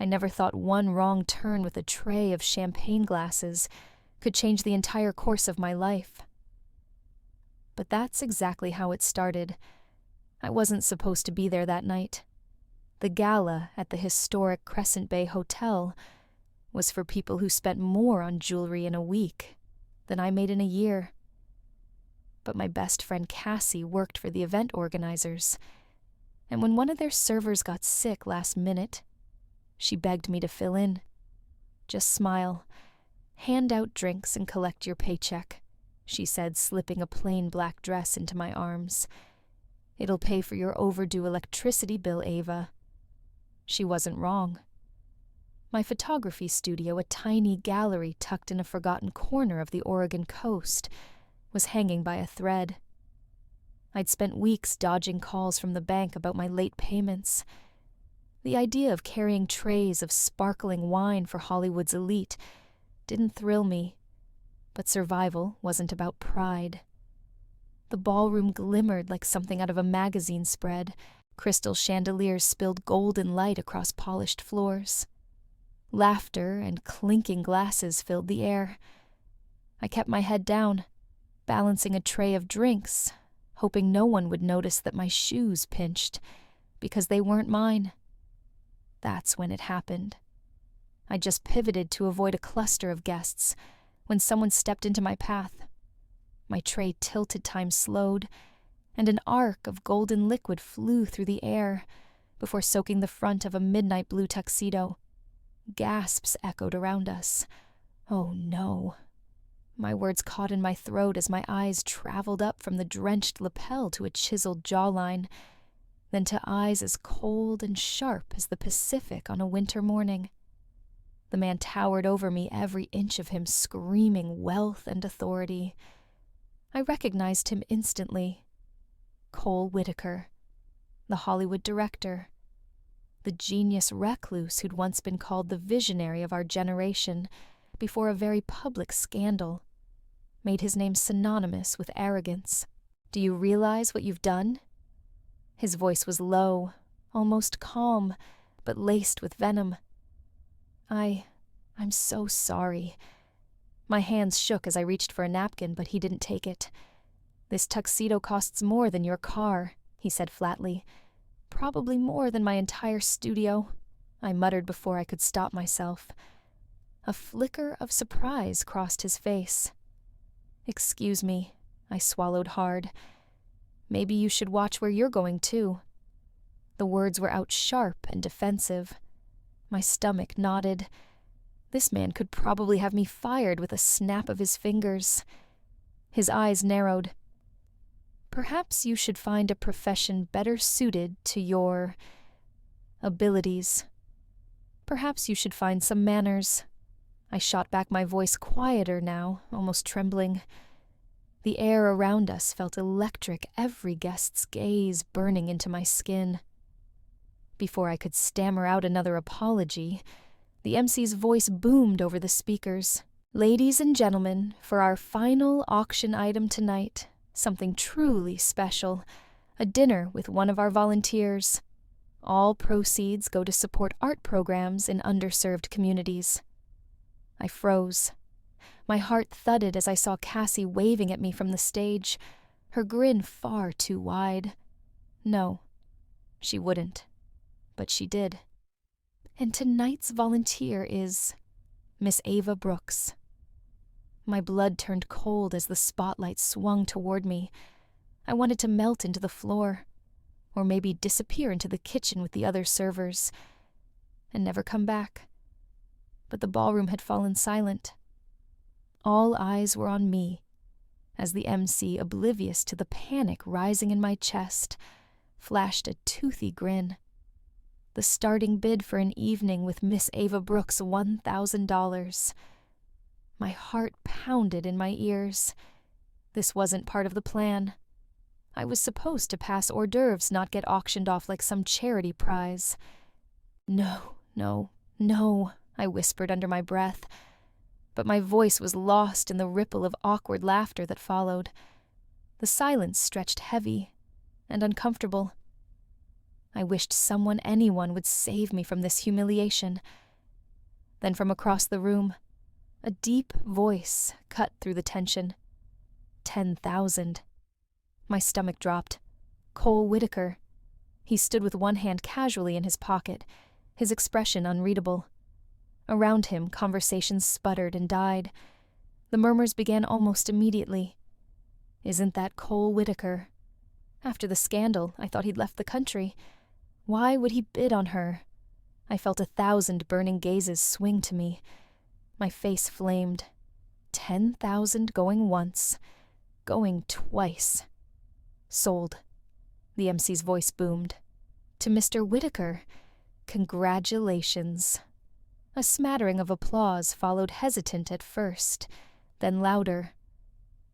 I never thought one wrong turn with a tray of champagne glasses could change the entire course of my life. But that's exactly how it started. I wasn't supposed to be there that night. The gala at the historic Crescent Bay Hotel was for people who spent more on jewelry in a week than I made in a year. But my best friend Cassie worked for the event organizers, and when one of their servers got sick last minute, she begged me to fill in. Just smile, hand out drinks and collect your paycheck, she said, slipping a plain black dress into my arms. It'll pay for your overdue electricity bill, Ava. She wasn't wrong. My photography studio, a tiny gallery tucked in a forgotten corner of the Oregon coast, was hanging by a thread. I'd spent weeks dodging calls from the bank about my late payments. The idea of carrying trays of sparkling wine for Hollywood's elite didn't thrill me, but survival wasn't about pride. The ballroom glimmered like something out of a magazine spread. Crystal chandeliers spilled golden light across polished floors. Laughter and clinking glasses filled the air. I kept my head down, balancing a tray of drinks, hoping no one would notice that my shoes pinched, because they weren't mine. That's when it happened. I just pivoted to avoid a cluster of guests when someone stepped into my path. My tray tilted, time slowed, and an arc of golden liquid flew through the air before soaking the front of a midnight blue tuxedo. Gasps echoed around us. Oh no. My words caught in my throat as my eyes traveled up from the drenched lapel to a chiseled jawline, then to eyes as cold and sharp as the Pacific on a winter morning. The man towered over me, every inch of him screaming wealth and authority. I recognized him instantly. Cole Whitaker, the Hollywood director, the genius recluse who'd once been called the visionary of our generation before a very public scandal made his name synonymous with arrogance. Do you realize what you've done? His voice was low, almost calm, but laced with venom. I'm so sorry. My hands shook as I reached for a napkin, but he didn't take it. This tuxedo costs more than your car, he said flatly. Probably more than my entire studio, I muttered before I could stop myself. A flicker of surprise crossed his face. Excuse me, I swallowed hard. Maybe you should watch where you're going, too. The words were out sharp and defensive. My stomach knotted. This man could probably have me fired with a snap of his fingers. His eyes narrowed. Perhaps you should find a profession better suited to your abilities. Perhaps you should find some manners. I shot back, my voice quieter now, almost trembling. The air around us felt electric, every guest's gaze burning into my skin. Before I could stammer out another apology, the MC's voice boomed over the speakers. Ladies and gentlemen, for our final auction item tonight, something truly special, a dinner with one of our volunteers. All proceeds go to support art programs in underserved communities. I froze. My heart thudded as I saw Cassie waving at me from the stage, her grin far too wide. No, she wouldn't. But she did. And tonight's volunteer is Miss Ava Brooks. My blood turned cold as the spotlight swung toward me. I wanted to melt into the floor, or maybe disappear into the kitchen with the other servers, and never come back. But the ballroom had fallen silent. All eyes were on me, as the MC, oblivious to the panic rising in my chest, flashed a toothy grin. The starting bid for an evening with Miss Ava Brooks, $1,000. My heart pounded in my ears. This wasn't part of the plan. I was supposed to pass hors d'oeuvres, not get auctioned off like some charity prize. No, I whispered under my breath, but my voice was lost in the ripple of awkward laughter that followed. The silence stretched heavy and uncomfortable. I wished anyone would save me from this humiliation. Then from across the room, a deep voice cut through the tension. 10,000. My stomach dropped. Cole Whitaker. He stood with one hand casually in his pocket, his expression unreadable. Around him, conversations sputtered and died. The murmurs began almost immediately. Isn't that Cole Whitaker? After the scandal, I thought he'd left the country. Why would he bid on her? I felt 1,000 burning gazes swing to me. My face flamed. 10,000 going once, going twice. Sold. The MC's voice boomed. To Mr. Whitaker, congratulations. A smattering of applause followed, hesitant at first, then louder.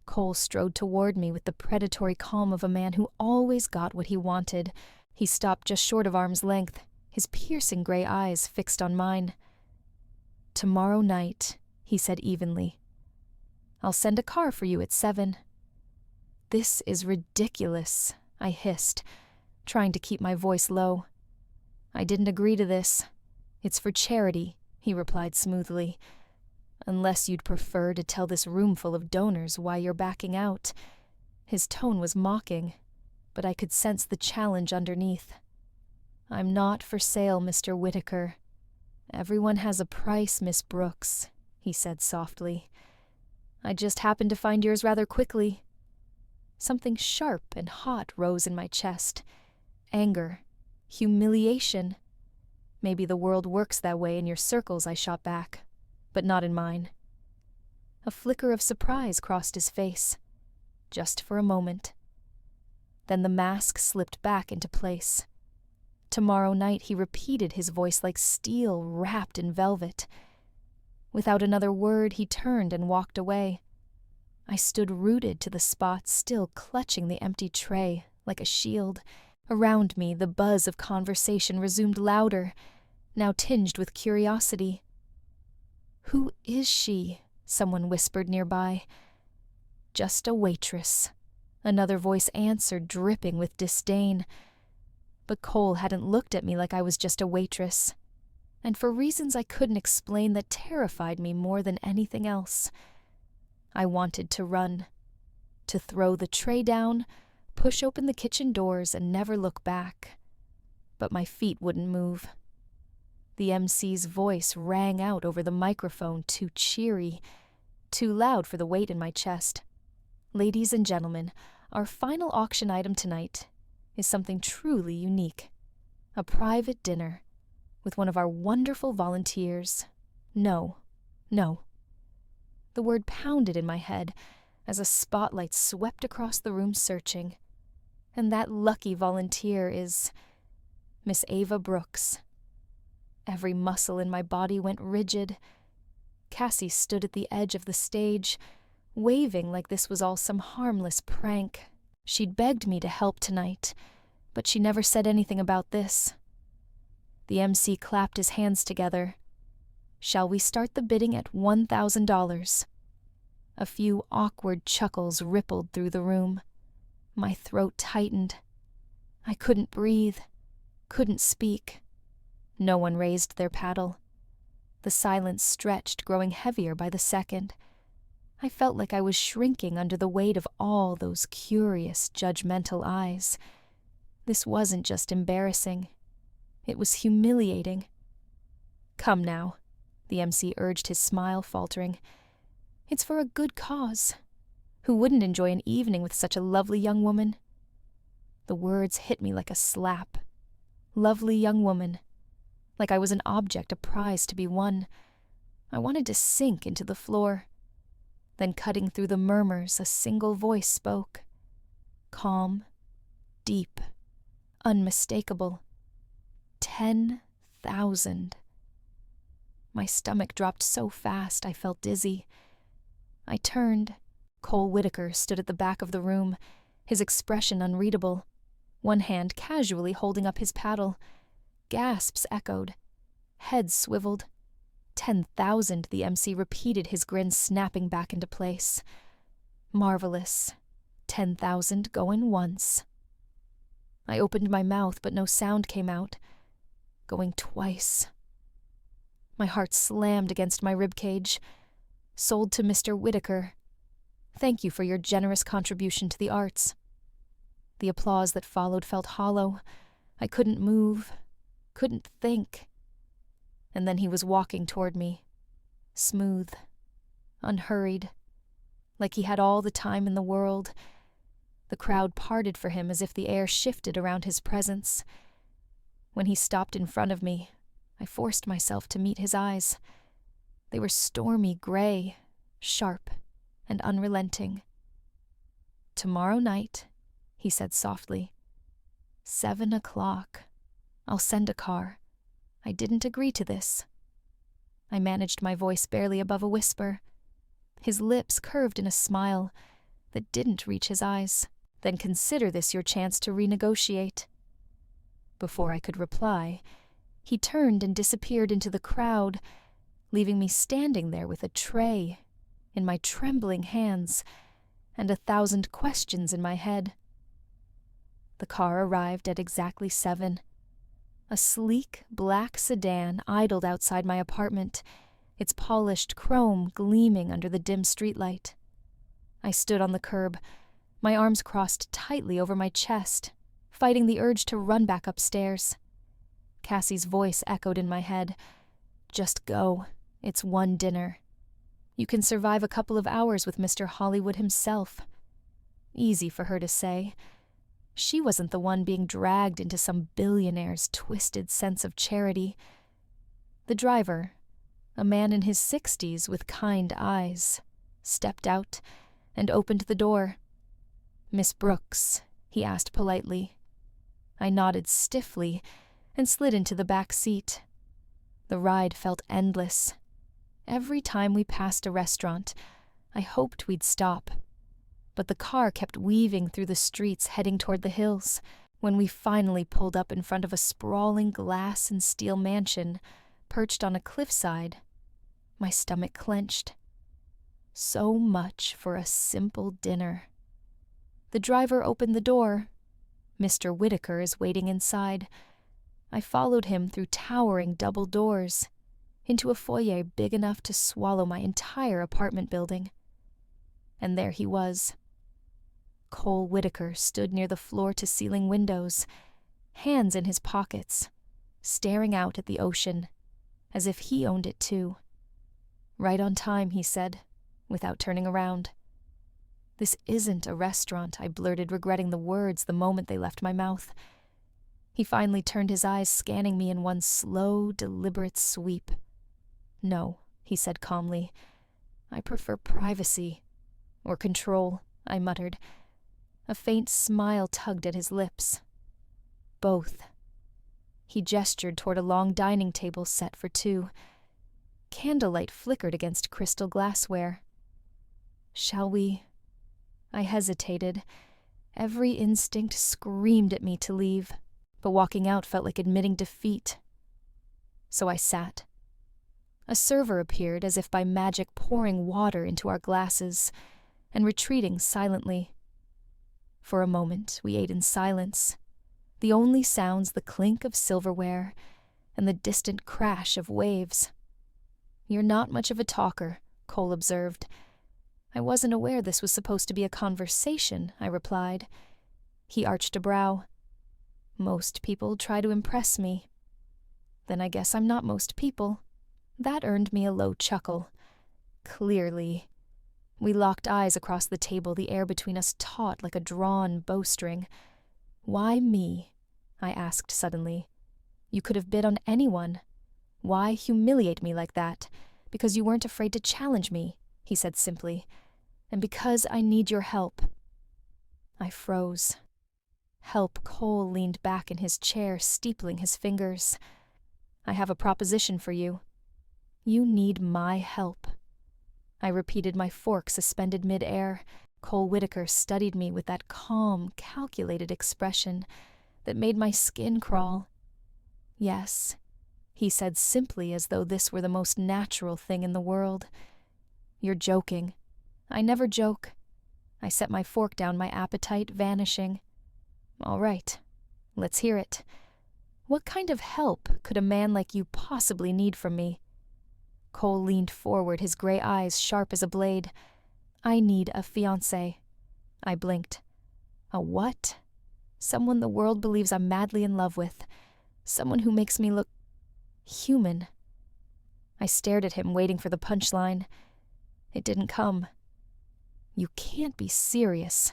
Cole strode toward me with the predatory calm of a man who always got what he wanted. He stopped just short of arm's length, his piercing gray eyes fixed on mine. Tomorrow night, he said evenly. I'll send a car for you at 7. This is ridiculous, I hissed, trying to keep my voice low. I didn't agree to this. It's for charity, he replied smoothly. Unless you'd prefer to tell this roomful of donors why you're backing out. His tone was mocking, but I could sense the challenge underneath. I'm not for sale, Mr. Whitaker. Everyone has a price, Miss Brooks, he said softly. I just happened to find yours rather quickly. Something sharp and hot rose in my chest. Anger. Humiliation. Maybe the world works that way in your circles, I shot back, but not in mine. A flicker of surprise crossed his face, just for a moment. Then the mask slipped back into place. Tomorrow night, he repeated, his voice like steel wrapped in velvet. Without another word, he turned and walked away. I stood rooted to the spot, still clutching the empty tray like a shield. Around me, the buzz of conversation resumed louder, now tinged with curiosity. Who is she? Someone whispered nearby. Just a waitress. Another voice answered, dripping with disdain. But Cole hadn't looked at me like I was just a waitress, and for reasons I couldn't explain that terrified me more than anything else. I wanted to run, to throw the tray down, push open the kitchen doors, and never look back. But my feet wouldn't move. The MC's voice rang out over the microphone, too cheery, too loud for the weight in my chest. Ladies and gentlemen, our final auction item tonight is something truly unique. A private dinner with one of our wonderful volunteers. No. The word pounded in my head as a spotlight swept across the room searching. And that lucky volunteer is Miss Ava Brooks. Every muscle in my body went rigid. Cassie stood at the edge of the stage, waving like this was all some harmless prank. She'd begged me to help tonight, but she never said anything about this. The MC clapped his hands together. Shall we start the bidding at $1,000? A few awkward chuckles rippled through the room. My throat tightened. I couldn't breathe, couldn't speak. No one raised their paddle. The silence stretched, growing heavier by the second. I felt like I was shrinking under the weight of all those curious, judgmental eyes. This wasn't just embarrassing. It was humiliating. Come now, the MC urged, his smile faltering. It's for a good cause. Who wouldn't enjoy an evening with such a lovely young woman? The words hit me like a slap. Lovely young woman. Like I was an object, a prize to be won. I wanted to sink into the floor. Then cutting through the murmurs, a single voice spoke. Calm, deep, unmistakable. 10,000. My stomach dropped so fast I felt dizzy. I turned. Cole Whitaker stood at the back of the room, his expression unreadable, one hand casually holding up his paddle. Gasps echoed. Heads swiveled. 10,000, the MC repeated, his grin snapping back into place. Marvelous. 10,000 going once. I opened my mouth, but no sound came out. Going twice. My heart slammed against my ribcage. Sold to Mr. Whitaker. Thank you for your generous contribution to the arts. The applause that followed felt hollow. I couldn't move, couldn't think. And then he was walking toward me, smooth, unhurried, like he had all the time in the world. The crowd parted for him as if the air shifted around his presence. When he stopped in front of me, I forced myself to meet his eyes. They were stormy gray, sharp, and unrelenting. "Tomorrow night," he said softly. 7 o'clock. I'll send a car. I didn't agree to this. I managed my voice barely above a whisper. His lips curved in a smile that didn't reach his eyes. "Then consider this your chance to renegotiate." Before I could reply, he turned and disappeared into the crowd, leaving me standing there with a tray in my trembling hands and 1,000 questions in my head. The car arrived at exactly 7. A sleek black sedan idled outside my apartment, its polished chrome gleaming under the dim streetlight. I stood on the curb, my arms crossed tightly over my chest, fighting the urge to run back upstairs. Cassie's voice echoed in my head. "Just go. It's one dinner. You can survive a couple of hours with Mr. Hollywood himself." Easy for her to say. She wasn't the one being dragged into some billionaire's twisted sense of charity. The driver, a man in his 60s with kind eyes, stepped out and opened the door. "Miss Brooks," he asked politely. I nodded stiffly and slid into the back seat. The ride felt endless. Every time we passed a restaurant, I hoped we'd stop. But the car kept weaving through the streets heading toward the hills. When we finally pulled up in front of a sprawling glass and steel mansion perched on a cliffside, my stomach clenched. So much for a simple dinner. The driver opened the door. "Mr. Whitaker is waiting inside." I followed him through towering double doors, into a foyer big enough to swallow my entire apartment building. And there he was. Cole Whitaker stood near the floor-to-ceiling windows, hands in his pockets, staring out at the ocean, as if he owned it too. "Right on time," he said, without turning around. "This isn't a restaurant," I blurted, regretting the words the moment they left my mouth. He finally turned his eyes, scanning me in one slow, deliberate sweep. "No," he said calmly. "I prefer privacy." "Or control," I muttered. A faint smile tugged at his lips. "Both." He gestured toward a long dining table set for 2. Candlelight flickered against crystal glassware. "Shall we?" I hesitated. Every instinct screamed at me to leave, but walking out felt like admitting defeat. So I sat. A server appeared, as if by magic, pouring water into our glasses and retreating silently. For a moment, we ate in silence, the only sounds the clink of silverware and the distant crash of waves. "You're not much of a talker," Cole observed. "I wasn't aware this was supposed to be a conversation," I replied. He arched a brow. "Most people try to impress me." "Then I guess I'm not most people." That earned me a low chuckle. Clearly. We locked eyes across the table, the air between us taut like a drawn bowstring. "Why me?" I asked suddenly. "You could have bid on anyone. Why humiliate me like that? Because you weren't afraid to challenge me," he said simply. "And because I need your help." I froze. "Help." Cole leaned back in his chair, steepling his fingers. "I have a proposition for you." "You need my help." I repeated, my fork suspended mid-air. Cole Whitaker studied me with that calm, calculated expression that made my skin crawl. "Yes," he said simply, as though this were the most natural thing in the world. "You're joking." "I never joke." I set my fork down, my appetite vanishing. "All right. Let's hear it. What kind of help could a man like you possibly need from me? Cole leaned forward, his gray eyes sharp as a blade. I need a fiancé. I blinked. A what? Someone the world believes I'm madly in love with. Someone who makes me look human. I stared at him, waiting for the punchline. It didn't come. You can't be serious.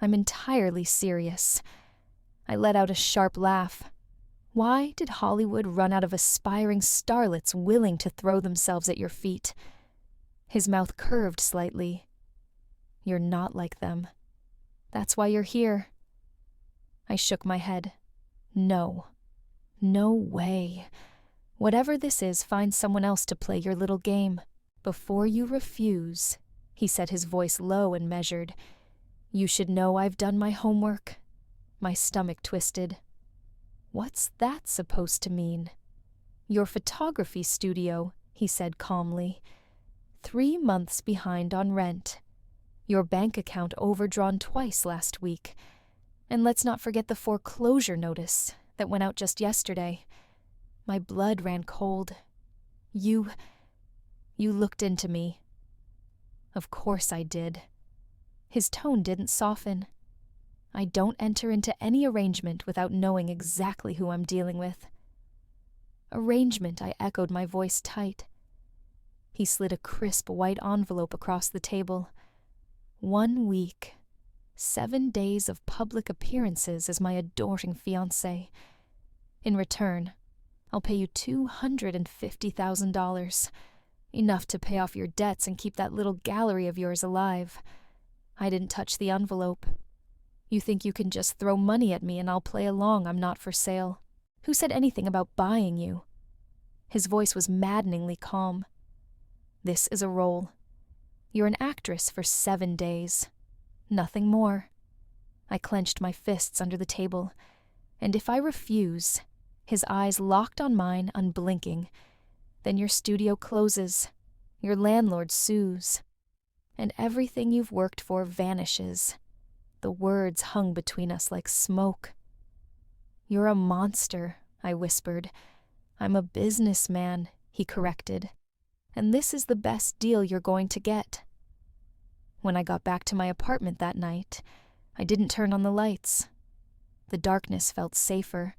I'm entirely serious. I let out a sharp laugh. Why did Hollywood run out of aspiring starlets willing to throw themselves at your feet? His mouth curved slightly. You're not like them. That's why you're here. I shook my head. No. No way. Whatever this is, find someone else to play your little game. Before you refuse, he said, his voice low and measured, you should know I've done my homework. My stomach twisted. What's that supposed to mean? Your photography studio, he said calmly. 3 months behind on rent. Your bank account overdrawn twice last week. And let's not forget the foreclosure notice that went out just yesterday. My blood ran cold. You looked into me. Of course I did. His tone didn't soften. I don't enter into any arrangement without knowing exactly who I'm dealing with. Arrangement, I echoed, my voice tight. He slid a crisp white envelope across the table. 1 week. 7 days of public appearances as my adoring fiancé. In return, I'll pay you $250,000. Enough to pay off your debts and keep that little gallery of yours alive. I didn't touch the envelope. You think you can just throw money at me and I'll play along I'm not for sale. Who said anything about buying you? His voice was maddeningly calm. This is a role. You're an actress for 7 days. Nothing more. I clenched my fists under the table, and if I refuse, his eyes locked on mine, unblinking, then your studio closes, your landlord sues, and everything you've worked for vanishes. The words hung between us like smoke. You're a monster, I whispered. I'm a businessman, he corrected. And this is the best deal you're going to get. When I got back to my apartment that night, I didn't turn on the lights. The darkness felt safer.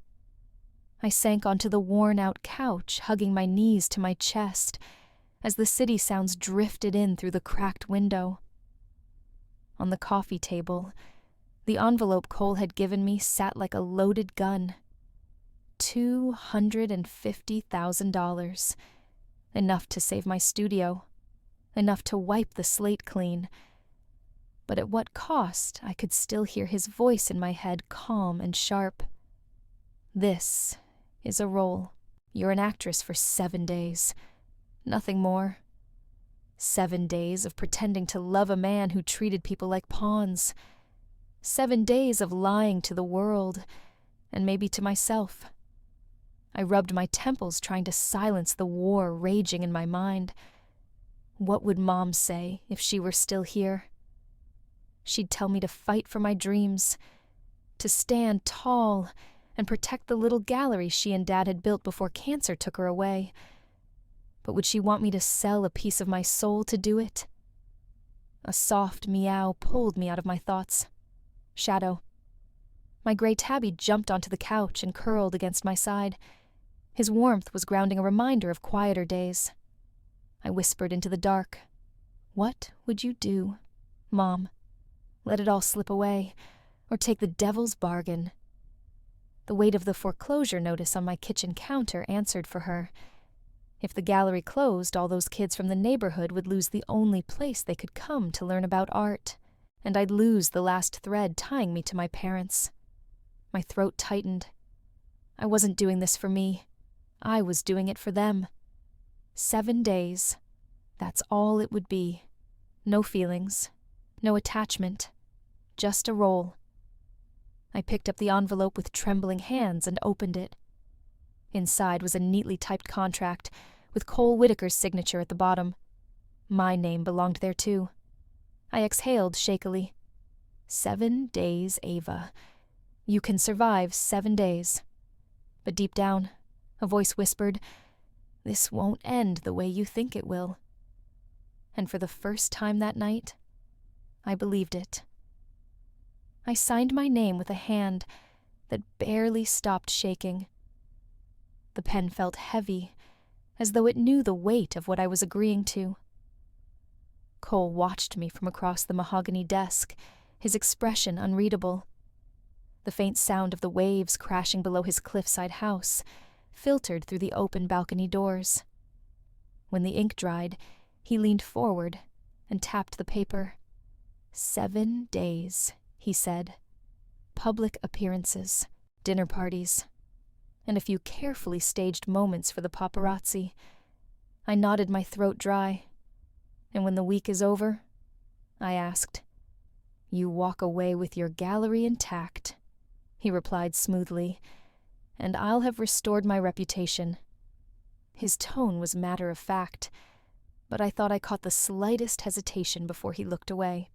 I sank onto the worn-out couch, hugging my knees to my chest, as the city sounds drifted in through the cracked window. On the coffee table, the envelope Cole had given me sat like a loaded gun. $250,000. Enough to save my studio. Enough to wipe the slate clean. But at what cost, I could still hear his voice in my head, calm and sharp. This is a role. You're an actress for 7 days. Nothing more. 7 days of pretending to love a man who treated people like pawns. 7 days of lying to the world, and maybe to myself. I rubbed my temples, trying to silence the war raging in my mind. What would Mom say if she were still here? She'd tell me to fight for my dreams, to stand tall and protect the little gallery she and Dad had built before cancer took her away. But would she want me to sell a piece of my soul to do it? A soft meow pulled me out of my thoughts. Shadow. My gray tabby jumped onto the couch and curled against my side. His warmth was grounding a reminder of quieter days. I whispered into the dark. What would you do, Mom? Let it all slip away, or take the devil's bargain? The weight of the foreclosure notice on my kitchen counter answered for her. If the gallery closed, all those kids from the neighborhood would lose the only place they could come to learn about art, and I'd lose the last thread tying me to my parents. My throat tightened. I wasn't doing this for me. I was doing it for them. 7 days. That's all it would be. No feelings. No attachment. Just a role. I picked up the envelope with trembling hands and opened it. Inside was a neatly typed contract with Cole Whitaker's signature at the bottom. My name belonged there too. I exhaled shakily. 7 days, Ava. You can survive 7 days. But deep down, a voice whispered, "This won't end the way you think it will." And for the first time that night, I believed it. I signed my name with a hand that barely stopped shaking. The pen felt heavy, as though it knew the weight of what I was agreeing to. Cole watched me from across the mahogany desk, his expression unreadable. The faint sound of the waves crashing below his cliffside house filtered through the open balcony doors. When the ink dried, he leaned forward and tapped the paper. 7 days, he said. Public appearances, dinner parties, and a few carefully staged moments for the paparazzi. I nodded, my throat dry. "And when the week is over?" I asked. "You walk away with your gallery intact," he replied smoothly, "and I'll have restored my reputation." His tone was matter of fact, but I thought I caught the slightest hesitation before he looked away.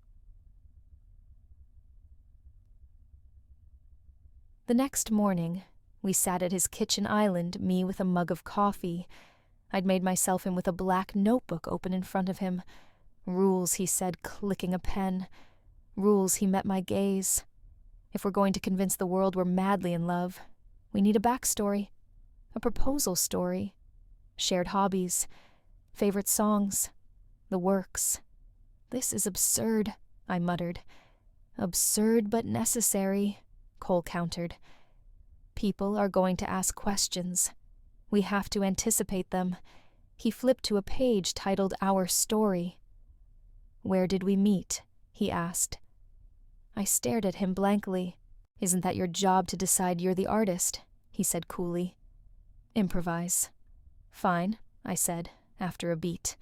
The next morning, we sat at his kitchen island, me with a mug of coffee. I'd made myself in with a black notebook open in front of him. Rules, he said, clicking a pen. Rules, he met my gaze. If we're going to convince the world we're madly in love, we need a backstory, a proposal story, shared hobbies, favorite songs, the works. "This is absurd," I muttered. "Absurd but necessary," Cole countered. "People are going to ask questions. We have to anticipate them." He flipped to a page titled Our Story. "Where did we meet?" he asked. I stared at him blankly. "Isn't that your job to decide you're the artist?" he said coolly. "Improvise." "Fine," I said, after a beat.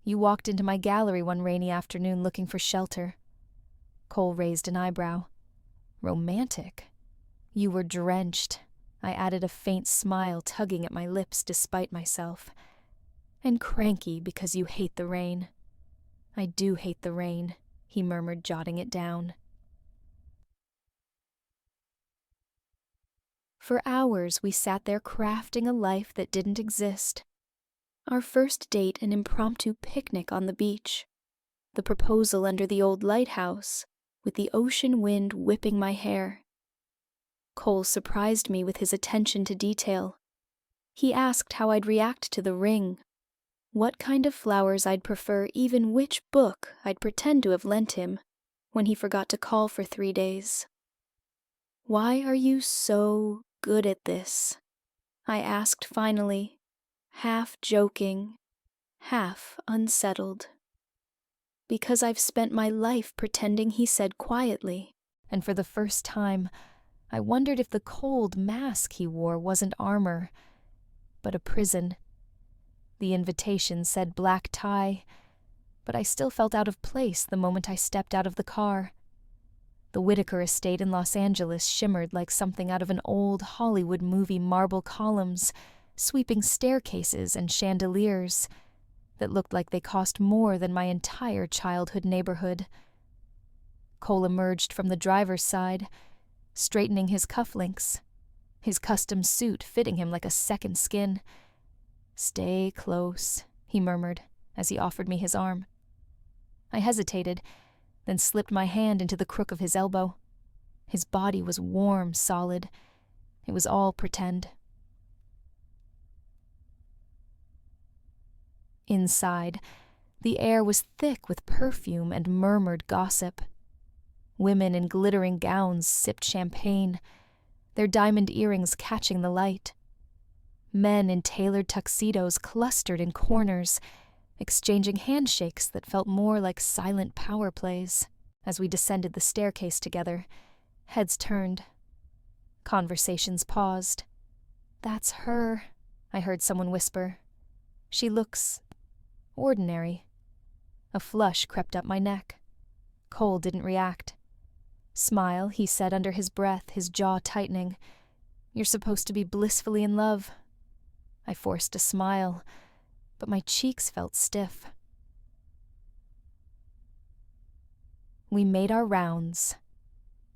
"You walked into my gallery one rainy afternoon looking for shelter." Cole raised an eyebrow. "Romantic." "You were drenched." I added, a faint smile tugging at my lips despite myself. "And cranky because you hate the rain." "I do hate the rain," he murmured, jotting it down. For hours we sat there crafting a life that didn't exist. Our first date an impromptu picnic on the beach. The proposal under the old lighthouse, with the ocean wind whipping my hair. Cole surprised me with his attention to detail. He asked how I'd react to the ring, what kind of flowers I'd prefer, even which book I'd pretend to have lent him when he forgot to call for 3 days. "Why are you so good at this?" I asked finally, half joking, half unsettled. "Because I've spent my life pretending," he said quietly, and for the first time, I wondered if the cold mask he wore wasn't armor, but a prison. The invitation said black tie, but I still felt out of place the moment I stepped out of the car. The Whitaker estate in Los Angeles shimmered like something out of an old Hollywood movie, marble columns, sweeping staircases and chandeliers that looked like they cost more than my entire childhood neighborhood. Cole emerged from the driver's side, straightening his cufflinks, his custom suit fitting him like a second skin. "Stay close," he murmured as he offered me his arm. I hesitated, then slipped my hand into the crook of his elbow. His body was warm, solid. It was all pretend. Inside, the air was thick with perfume and murmured gossip. Women in glittering gowns sipped champagne, their diamond earrings catching the light. Men in tailored tuxedos clustered in corners, exchanging handshakes that felt more like silent power plays. As we descended the staircase together, heads turned. Conversations paused. "That's her," I heard someone whisper. "She looks ordinary." A flush crept up my neck. Cole didn't react. "Smile," he said under his breath, his jaw tightening. "You're supposed to be blissfully in love." I forced a smile, but my cheeks felt stiff. We made our rounds.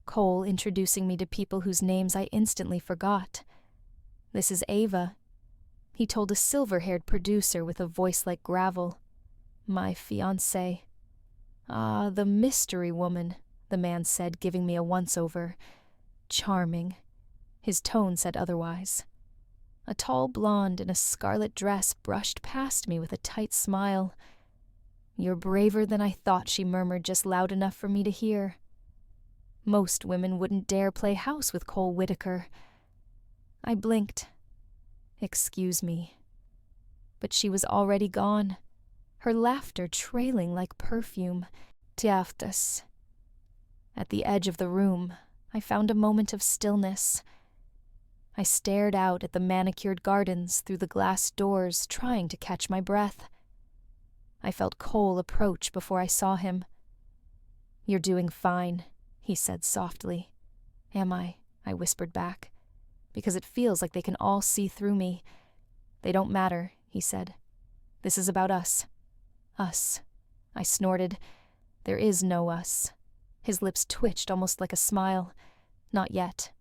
Cole introducing me to people whose names I instantly forgot. "This is Ava," he told a silver-haired producer with a voice like gravel. "My fiancée." "Ah, the mystery woman," the man said, giving me a once-over. "Charming." His tone said otherwise. A tall blonde in a scarlet dress brushed past me with a tight smile. "You're braver than I thought," she murmured just loud enough for me to hear. Most women wouldn't dare play house with Cole Whitaker. I blinked. "Excuse me." But she was already gone, her laughter trailing like perfume. Tiaftas. At the edge of the room, I found a moment of stillness. I stared out at the manicured gardens through the glass doors, trying to catch my breath. I felt Cole approach before I saw him. "You're doing fine," he said softly. "Am I?" I whispered back. "Because it feels like they can all see through me." "They don't matter," he said. "This is about us." "Us," I snorted. "There is no us." His lips twitched almost like a smile. "Not yet."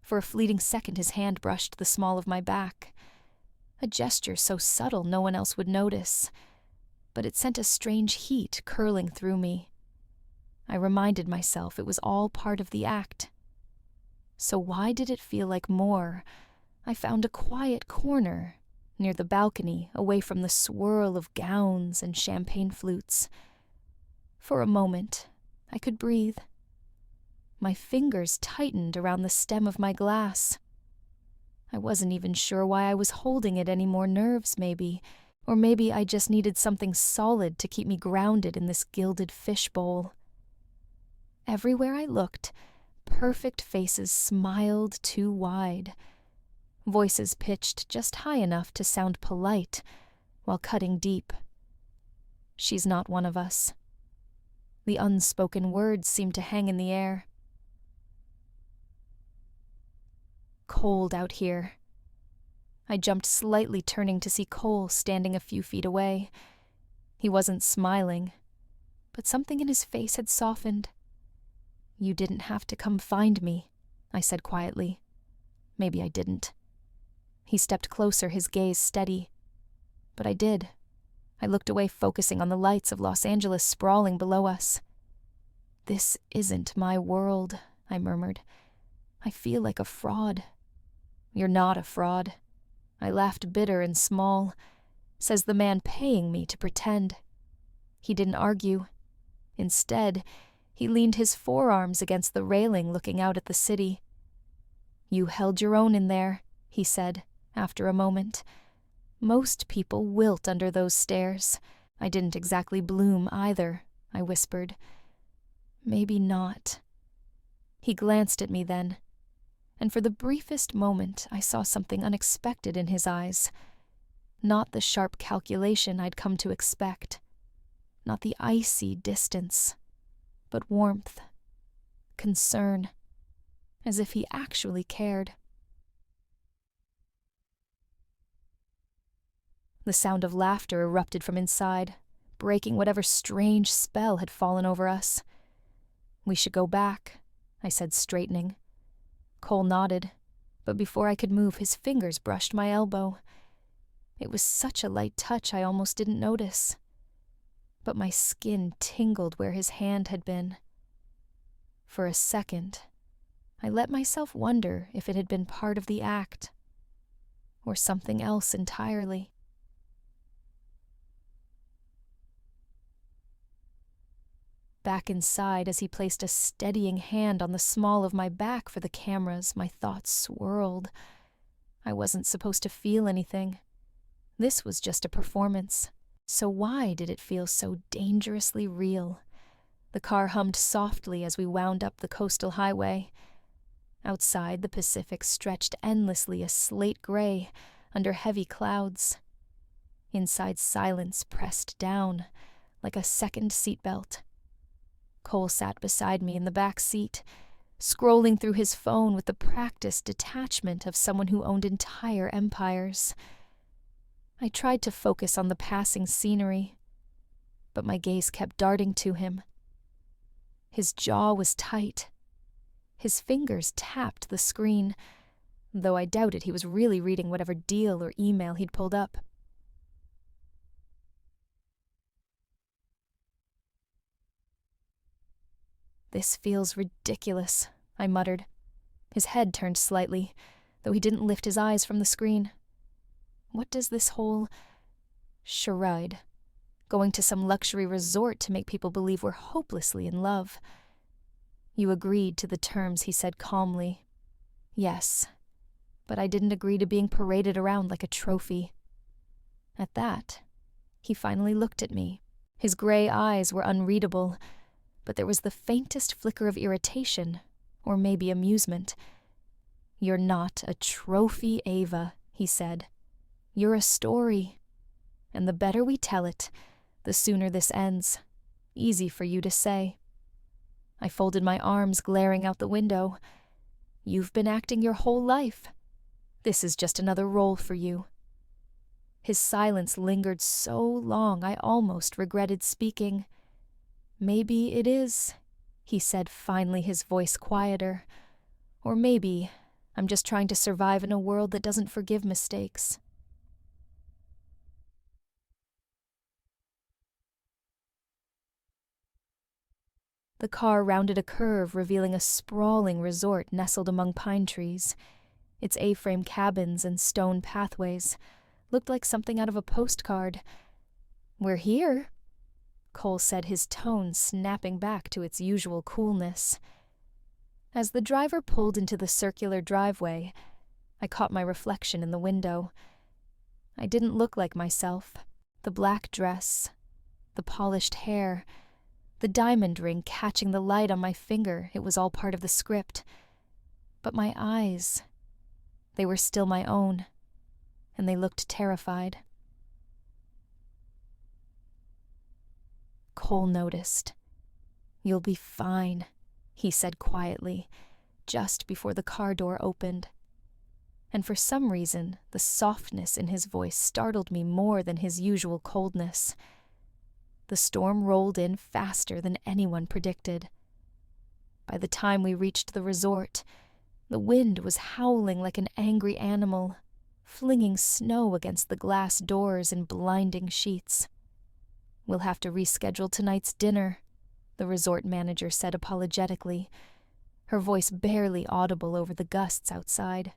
For a fleeting second his hand brushed the small of my back. A gesture so subtle no one else would notice. But it sent a strange heat curling through me. I reminded myself it was all part of the act. So why did it feel like more? I found a quiet corner, near the balcony, away from the swirl of gowns and champagne flutes. For a moment, I could breathe. My fingers tightened around the stem of my glass. I wasn't even sure why I was holding it any more. Nerves, maybe. Or maybe I just needed something solid to keep me grounded in this gilded fishbowl. Everywhere I looked, perfect faces smiled too wide. Voices pitched just high enough to sound polite, while cutting deep. "She's not one of us." The unspoken words seemed to hang in the air. Cold out here. I jumped slightly, turning to see Cole standing a few feet away. He wasn't smiling, but something in his face had softened. "You didn't have to come find me," I said quietly. Maybe I didn't. He stepped closer, his gaze steady. But I did. I looked away, focusing on the lights of Los Angeles sprawling below us. "This isn't my world," I murmured. "I feel like a fraud." "You're not a fraud." I laughed, bitter and small. Says the man paying me to pretend. He didn't argue. Instead, he leaned his forearms against the railing, looking out at the city. "You held your own in there," he said, after a moment. "Most people wilt under those stairs. I didn't exactly bloom either," I whispered. "Maybe not." He glanced at me then, and for the briefest moment I saw something unexpected in his eyes. Not the sharp calculation I'd come to expect. Not the icy distance, but warmth, concern, as if he actually cared. The sound of laughter erupted from inside, breaking whatever strange spell had fallen over us. "We should go back," I said, straightening. Cole nodded, but before I could move, his fingers brushed my elbow. It was such a light touch I almost didn't notice. But my skin tingled where his hand had been. For a second, I let myself wonder if it had been part of the act, or something else entirely. Back inside, as he placed a steadying hand on the small of my back for the cameras, my thoughts swirled. I wasn't supposed to feel anything. This was just a performance. So why did it feel so dangerously real? The car hummed softly as we wound up the coastal highway. Outside, the Pacific stretched endlessly, a slate gray, under heavy clouds. Inside, silence pressed down, like a second seatbelt. Cole sat beside me in the back seat, scrolling through his phone with the practiced detachment of someone who owned entire empires. I tried to focus on the passing scenery, but my gaze kept darting to him. His jaw was tight, His fingers tapped the screen, though I doubted he was really reading whatever deal or email he'd pulled up. "This feels ridiculous," I muttered. His head turned slightly, though he didn't lift his eyes from the screen. What does this whole charade, going to some luxury resort to make people believe we're hopelessly in love? "You agreed to the terms," he said calmly. "Yes, but I didn't agree to being paraded around like a trophy." At that, he finally looked at me. His gray eyes were unreadable, but there was the faintest flicker of irritation, or maybe amusement. "You're not a trophy, Ava," he said. "You're a story. And the better we tell it, the sooner this ends. Easy for you to say." I folded my arms, glaring out the window. "You've been acting your whole life. This is just another role for you." His silence lingered so long I almost regretted speaking. "Maybe it is," he said finally, his voice quieter. "Or maybe I'm just trying to survive in a world that doesn't forgive mistakes." The car rounded a curve, revealing a sprawling resort nestled among pine trees. Its A-frame cabins and stone pathways looked like something out of a postcard. "We're here," Cole said, his tone snapping back to its usual coolness. As the driver pulled into the circular driveway, I caught my reflection in the window. I didn't look like myself. The black dress, the polished hair, the diamond ring catching the light on my finger, it was all part of the script. But my eyes, they were still my own, and they looked terrified. Cole noticed. "You'll be fine," he said quietly, just before the car door opened. And for some reason, the softness in his voice startled me more than his usual coldness. The storm rolled in faster than anyone predicted. By the time we reached the resort, the wind was howling like an angry animal, flinging snow against the glass doors in blinding sheets. "We'll have to reschedule tonight's dinner," the resort manager said apologetically, her voice barely audible over the gusts outside.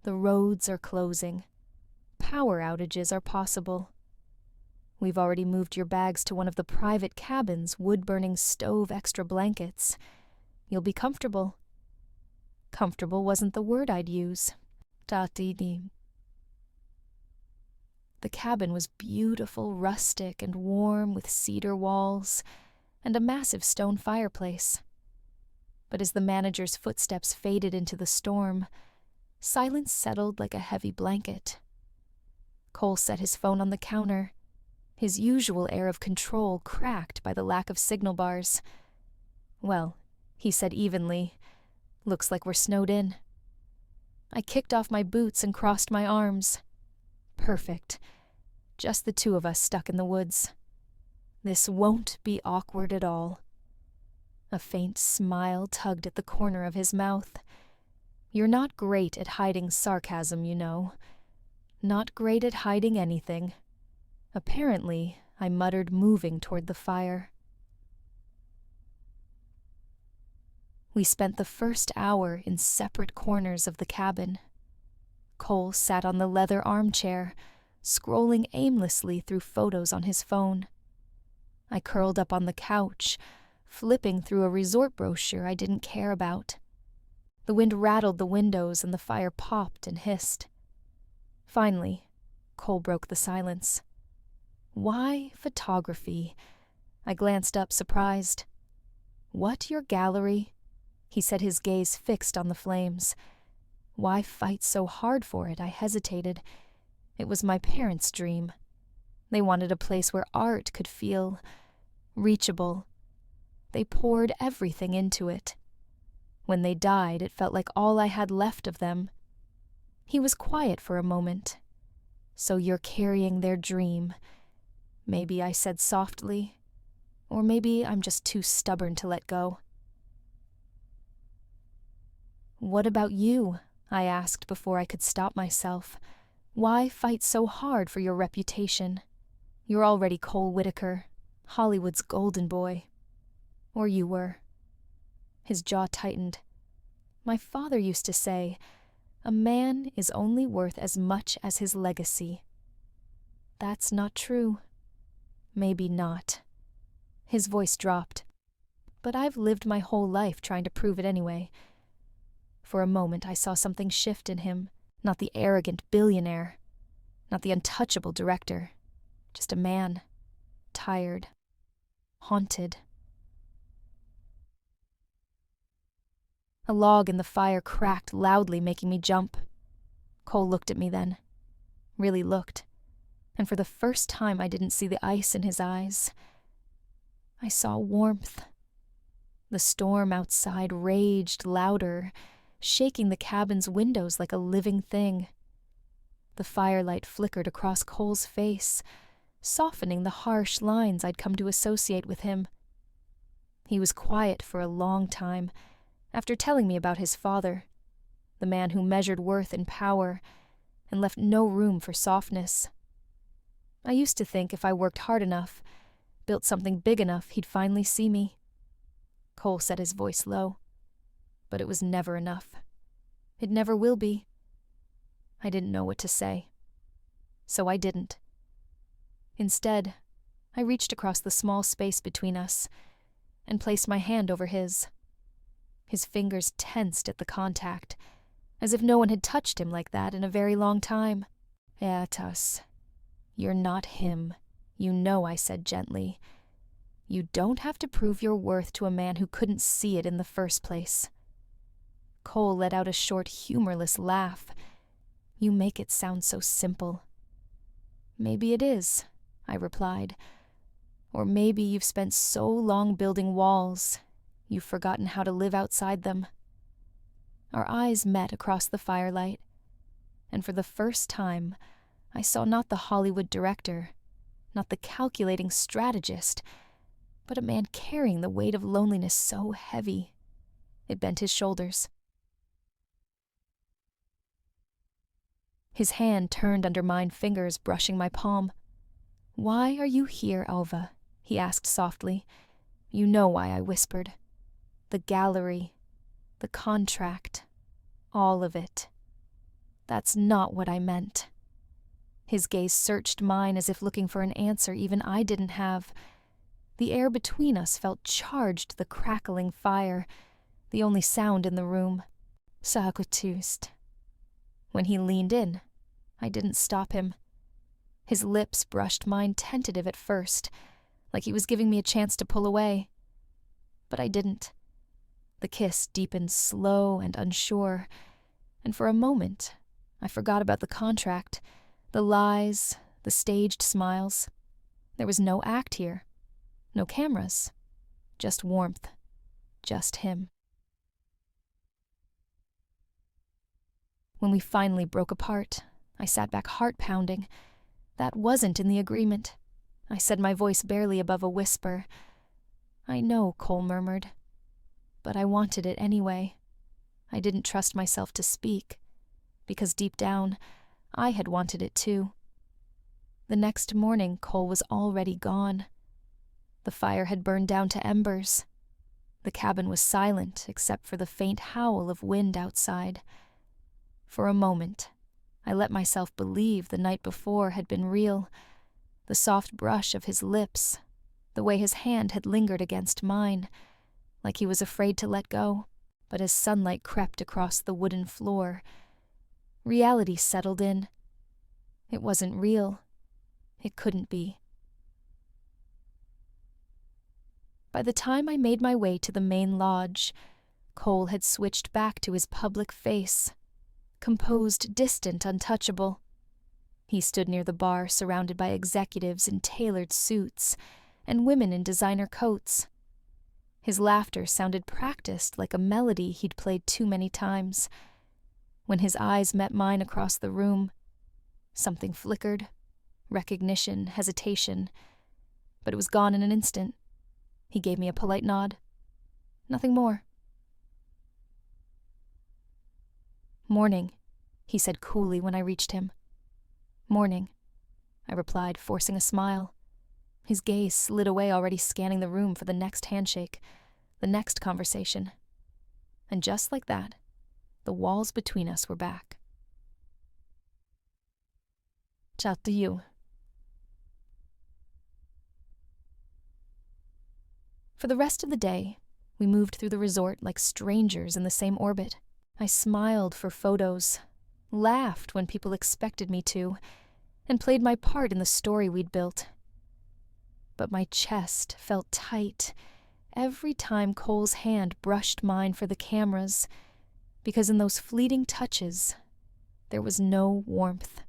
"The roads are closing. Power outages are possible. We've already moved your bags to one of the private cabins, wood-burning stove extra blankets. You'll be comfortable." Comfortable wasn't the word I'd use. The cabin was beautiful, rustic, and warm, with cedar walls and a massive stone fireplace. But as the manager's footsteps faded into the storm, silence settled like a heavy blanket. Cole set his phone on the counter, his usual air of control cracked by the lack of signal bars. "Well," he said evenly, "looks like we're snowed in." I kicked off my boots and crossed my arms. Perfect. Just the two of us stuck in the woods. This won't be awkward at all. A faint smile tugged at the corner of his mouth. "You're not great at hiding sarcasm, you know. Not great at hiding anything." Apparently, I muttered, moving toward the fire. We spent the first hour in separate corners of the cabin. Cole sat on the leather armchair, scrolling aimlessly through photos on his phone. I curled up on the couch, flipping through a resort brochure I didn't care about. The wind rattled the windows and the fire popped and hissed. Finally, Cole broke the silence. "Why photography?" I glanced up, surprised. "What, your gallery?" He said, his gaze fixed on the flames. Why fight so hard for it? I hesitated. It was my parents' dream. They wanted a place where art could feel reachable. They poured everything into it. When they died, it felt like all I had left of them. He was quiet for a moment. "So you're carrying their dream," maybe I said softly. Or maybe I'm just too stubborn to let go. "What about you?" I asked before I could stop myself. "Why fight so hard for your reputation? You're already Cole Whitaker, Hollywood's golden boy. Or you were." His jaw tightened. "My father used to say, a man is only worth as much as his legacy." That's not true. Maybe not. His voice dropped. But I've lived my whole life trying to prove it anyway. For a moment I saw something shift in him, not the arrogant billionaire, not the untouchable director, just a man, tired, haunted. A log in the fire cracked loudly, making me jump. Cole looked at me then. Really looked. And for the first time I didn't see the ice in his eyes. I saw warmth. The storm outside raged louder, shaking the cabin's windows like a living thing. The firelight flickered across Cole's face, softening the harsh lines I'd come to associate with him. He was quiet for a long time, after telling me about his father, the man who measured worth in power and left no room for softness. I used to think if I worked hard enough, built something big enough, he'd finally see me. Cole set his voice low, but it was never enough. It never will be. I didn't know what to say, so I didn't. Instead, I reached across the small space between us and placed my hand over his. His fingers tensed at the contact, as if no one had touched him like that in a very long time. "Atos, you're not him. You know," I said gently. "You don't have to prove your worth to a man who couldn't see it in the first place." Cole let out a short, humorless laugh. "You make it sound so simple." "Maybe it is," I replied. "Or maybe you've spent so long building walls, you've forgotten how to live outside them." Our eyes met across the firelight, and for the first time, I saw not the Hollywood director, not the calculating strategist, but a man carrying the weight of loneliness so heavy. It bent his shoulders. His hand turned under mine, fingers brushing my palm. "Why are you here, Alva?" he asked softly. "You know why," I whispered. "The gallery, the contract, all of it." "That's not what I meant." His gaze searched mine as if looking for an answer even I didn't have. The air between us felt charged, the crackling fire, the only sound in the room. "Saakutust." When he leaned in, I didn't stop him. His lips brushed mine, tentative at first, like he was giving me a chance to pull away. But I didn't. The kiss deepened slow and unsure, and for a moment, I forgot about the contract, the lies, the staged smiles. There was no act here, no cameras, just warmth, just him. When we finally broke apart, I sat back heart-pounding. That wasn't in the agreement. I said, my voice barely above a whisper. "I know," Cole murmured, "but I wanted it anyway." I didn't trust myself to speak, because deep down, I had wanted it too. The next morning, Cole was already gone. The fire had burned down to embers. The cabin was silent except for the faint howl of wind outside. For a moment, I let myself believe the night before had been real. The soft brush of his lips, the way his hand had lingered against mine, like he was afraid to let go. But as sunlight crept across the wooden floor, reality settled in. It wasn't real. It couldn't be. By the time I made my way to the main lodge, Cole had switched back to his public face, composed, distant, untouchable. He stood near the bar, surrounded by executives in tailored suits and women in designer coats. His laughter sounded practiced, like a melody he'd played too many times. When his eyes met mine across the room, something flickered. Recognition, hesitation. But it was gone in an instant. He gave me a polite nod. Nothing more. "Morning," he said coolly when I reached him. "Morning," I replied, forcing a smile. His gaze slid away, already scanning the room for the next handshake, the next conversation. And just like that, the walls between us were back. Ciao to you. For the rest of the day, we moved through the resort like strangers in the same orbit. I smiled for photos, laughed when people expected me to, and played my part in the story we'd built. But my chest felt tight every time Cole's hand brushed mine for the cameras, because in those fleeting touches, there was no warmth.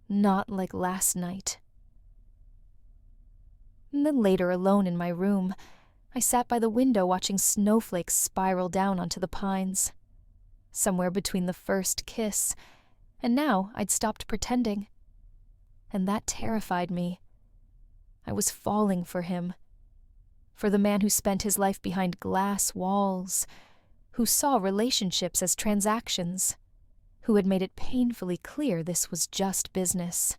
Not like last night. And then later, alone in my room, I sat by the window watching snowflakes spiral down onto the pines. Somewhere between the first kiss, and now I'd stopped pretending. And that terrified me. I was falling for him. For the man who spent his life behind glass walls, who saw relationships as transactions, who had made it painfully clear this was just business.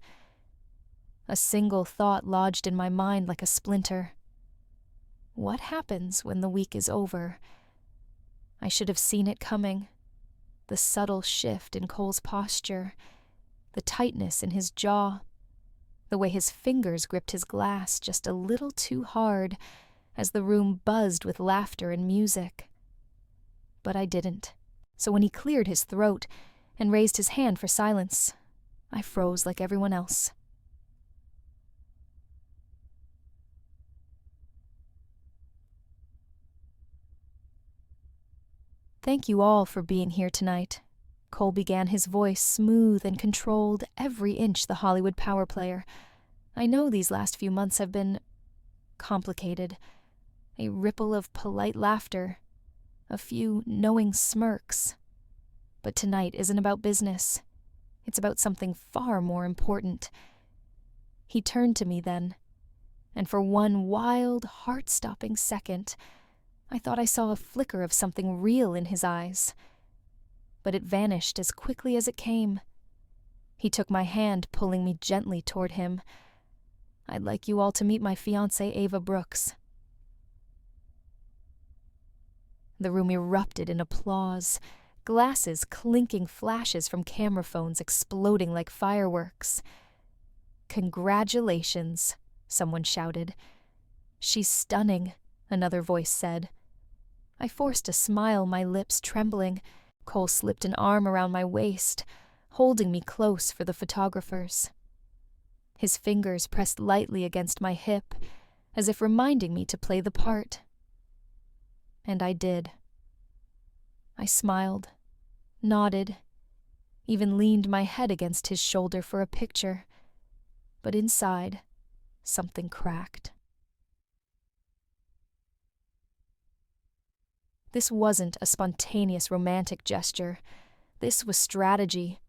A single thought lodged in my mind like a splinter. What happens when the week is over? I should have seen it coming. The subtle shift in Cole's posture, the tightness in his jaw, the way his fingers gripped his glass just a little too hard as the room buzzed with laughter and music. But I didn't. So when he cleared his throat and raised his hand for silence, I froze like everyone else. "Thank you all for being here tonight," Cole began, his voice smooth and controlled, every inch the Hollywood power player. "I know these last few months have been complicated. A ripple of polite laughter, a few knowing smirks. But tonight isn't about business. It's about something far more important." He turned to me then, and for one wild, heart-stopping second, I thought I saw a flicker of something real in his eyes. But it vanished as quickly as it came. He took my hand, pulling me gently toward him. "I'd like you all to meet my fiancée, Ava Brooks." The room erupted in applause, glasses clinking, flashes from camera phones exploding like fireworks. "Congratulations," someone shouted. "She's stunning," another voice said. I forced a smile, my lips trembling. Cole slipped an arm around my waist, holding me close for the photographers. His fingers pressed lightly against my hip, as if reminding me to play the part. And I did. I smiled, nodded, even leaned my head against his shoulder for a picture. But inside, something cracked. This wasn't a spontaneous romantic gesture. This was strategy.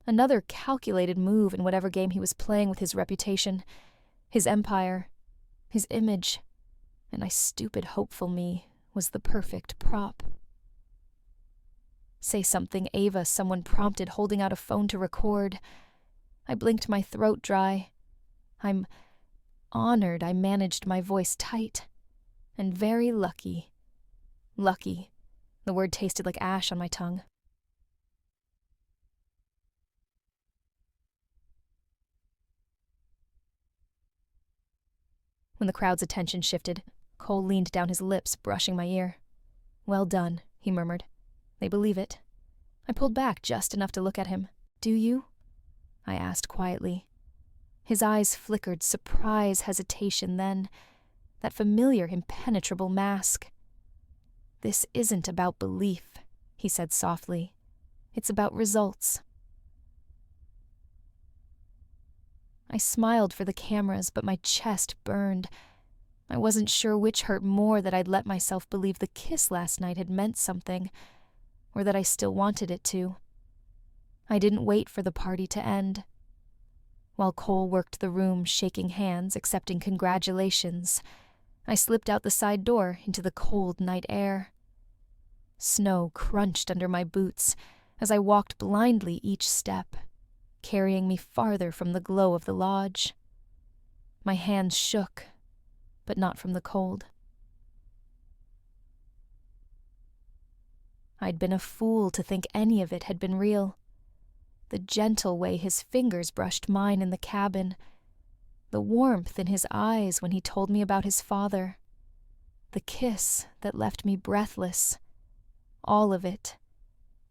Another calculated move in whatever game he was playing with his reputation, his empire, his image, and I, stupid hopeful me, was the perfect prop. "Say something, Ava," someone prompted, holding out a phone to record. I blinked, my throat dry. "I'm honored I managed my voice tight, and very lucky." Lucky. The word tasted like ash on my tongue. When the crowd's attention shifted, Cole leaned down, his lips brushing my ear. "Well done," he murmured. "They believe it." I pulled back just enough to look at him. "Do you?" I asked quietly. His eyes flickered surprise, hesitation, then that familiar, impenetrable mask. "This isn't about belief," he said softly. "It's about results." I smiled for the cameras, but my chest burned. I wasn't sure which hurt more, that I'd let myself believe the kiss last night had meant something, or that I still wanted it to. I didn't wait for the party to end. While Cole worked the room, shaking hands, accepting congratulations, I slipped out the side door into the cold night air. Snow crunched under my boots, as I walked blindly each step, carrying me farther from the glow of the lodge. My hands shook, but not from the cold. I'd been a fool to think any of it had been real. The gentle way his fingers brushed mine in the cabin, the warmth in his eyes when he told me about his father, the kiss that left me breathless, all of it,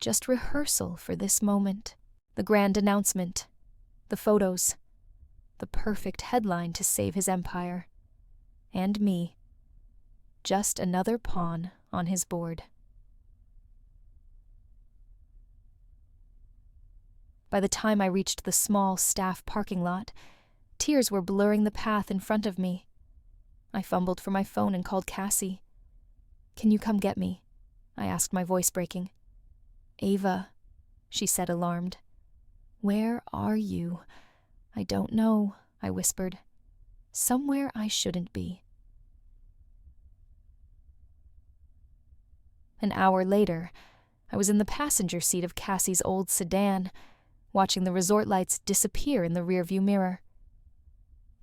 just rehearsal for this moment, the grand announcement, the photos, the perfect headline to save his empire, and me, just another pawn on his board. By the time I reached the small staff parking lot, tears were blurring the path in front of me. I fumbled for my phone and called Cassie. "Can you come get me?" I asked, my voice breaking. "Ava," she said, alarmed. "Where are you?" "I don't know," I whispered. "Somewhere I shouldn't be." An hour later, I was in the passenger seat of Cassie's old sedan, watching the resort lights disappear in the rearview mirror.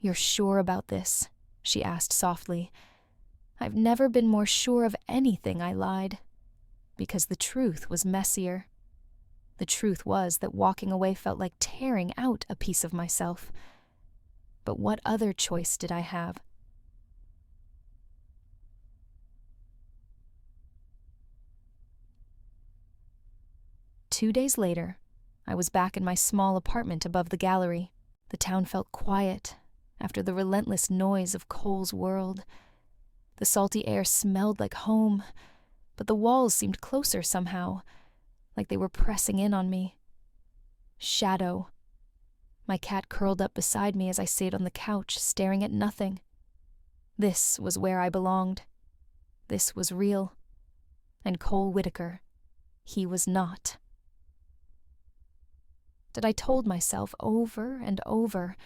"You're sure about this?" she asked softly. "I've never been more sure of anything," I lied, because the truth was messier. The truth was that walking away felt like tearing out a piece of myself. But what other choice did I have? Two days later, I was back in my small apartment above the gallery. The town felt quiet after the relentless noise of Cole's world. The salty air smelled like home, but the walls seemed closer somehow, like they were pressing in on me. Shadow. My cat curled up beside me as I sat on the couch, staring at nothing. This was where I belonged. This was real. And Cole Whitaker, he was not. That I told myself over and over,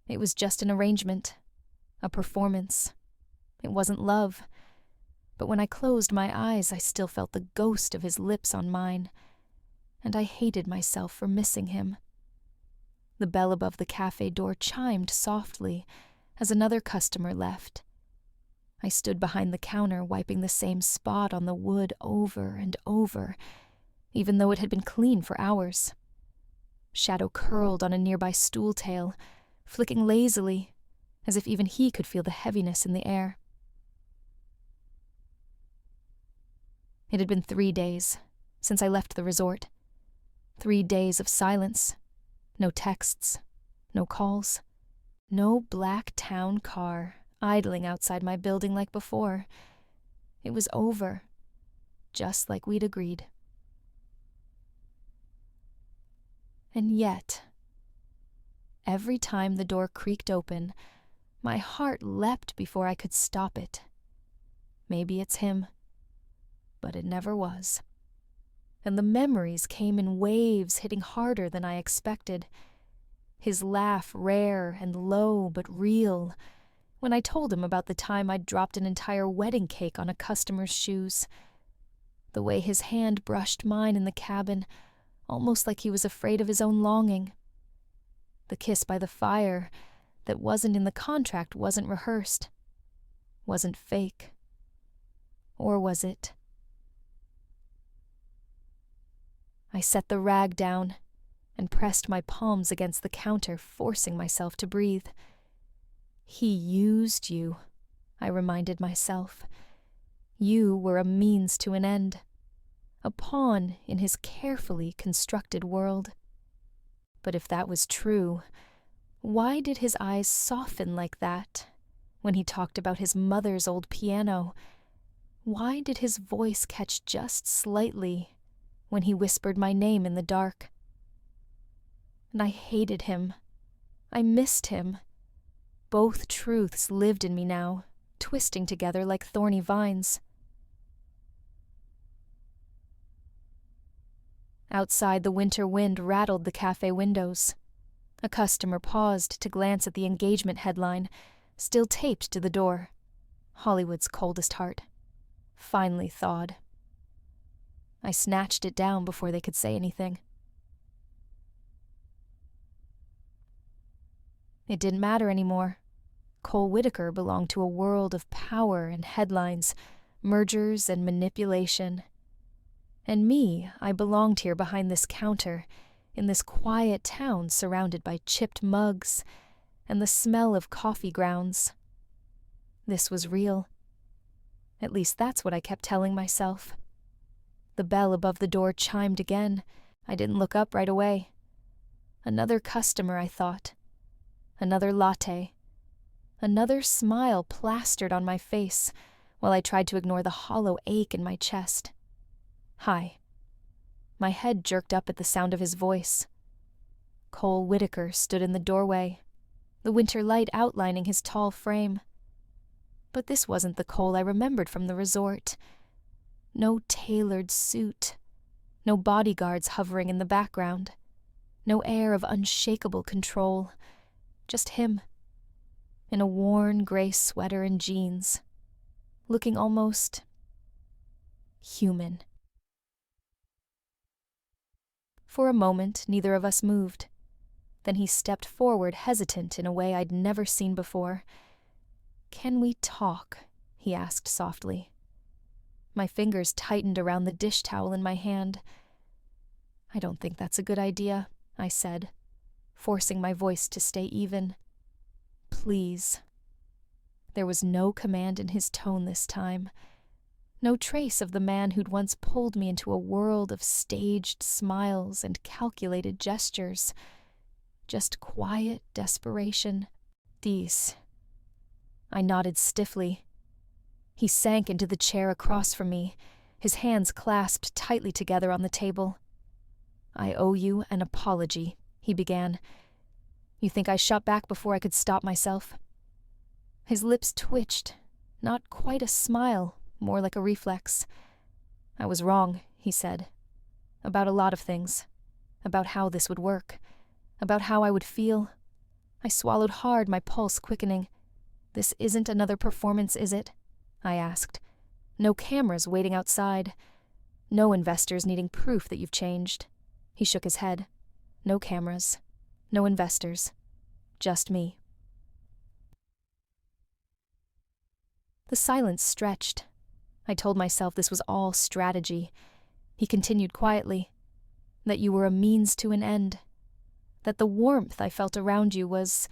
it was just an arrangement, a performance. It wasn't love. But when I closed my eyes, I still felt the ghost of his lips on mine, and I hated myself for missing him. The bell above the cafe door chimed softly as another customer left. I stood behind the counter, wiping the same spot on the wood over and over, even though it had been clean for hours. Shadow curled on a nearby stool tail, flicking lazily, as if even he could feel the heaviness in the air. It had been 3 days since I left the resort. 3 days of silence. No texts, no calls, no black town car idling outside my building like before. It was over, just like we'd agreed. And yet, every time the door creaked open, my heart leapt before I could stop it. Maybe it's him, but it never was. And the memories came in waves, hitting harder than I expected. His laugh rare and low but real, when I told him about the time I'd dropped an entire wedding cake on a customer's shoes. The way his hand brushed mine in the cabin, almost like he was afraid of his own longing. The kiss by the fire that wasn't in the contract wasn't rehearsed, wasn't fake. Or was it? I set the rag down and pressed my palms against the counter, forcing myself to breathe. He used you, I reminded myself. You were a means to an end, a pawn in his carefully constructed world. But if that was true, why did his eyes soften like that when he talked about his mother's old piano? Why did his voice catch just slightly when he whispered my name in the dark? And I hated him. I missed him. Both truths lived in me now, twisting together like thorny vines. Outside, the winter wind rattled the cafe windows. A customer paused to glance at the engagement headline, still taped to the door. Hollywood's coldest heart. Finally thawed. I snatched it down before they could say anything. It didn't matter anymore. Cole Whitaker belonged to a world of power and headlines, mergers and manipulation. And me, I belonged here behind this counter, in this quiet town surrounded by chipped mugs and the smell of coffee grounds. This was real. At least that's what I kept telling myself. The bell above the door chimed again. I didn't look up right away. Another customer, I thought. Another latte. Another smile plastered on my face while I tried to ignore the hollow ache in my chest. Hi. My head jerked up at the sound of his voice. Cole Whitaker stood in the doorway, the winter light outlining his tall frame. But this wasn't the Cole I remembered from the resort. No tailored suit. No bodyguards hovering in the background. No air of unshakable control. Just him. In a worn gray sweater and jeans. Looking almost human. For a moment, neither of us moved. Then he stepped forward, hesitant in a way I'd never seen before. "Can we talk?" he asked softly. My fingers tightened around the dish towel in my hand. "I don't think that's a good idea," I said, forcing my voice to stay even. "Please." There was no command in his tone this time. No trace of the man who'd once pulled me into a world of staged smiles and calculated gestures. Just quiet desperation. "Dies." I nodded stiffly. He sank into the chair across from me, his hands clasped tightly together on the table. "I owe you an apology," he began. "You think I shot back before I could stop myself?" His lips twitched, not quite a smile, more like a reflex. "I was wrong," he said. "About a lot of things. About how this would work. About how I would feel." I swallowed hard, my pulse quickening. "This isn't another performance, is it?" I asked. "No cameras waiting outside. No investors needing proof that you've changed." He shook his head. "No cameras. No investors. Just me." The silence stretched. I told myself this was all strategy. He continued quietly. "That you were a means to an end. That the warmth I felt around you was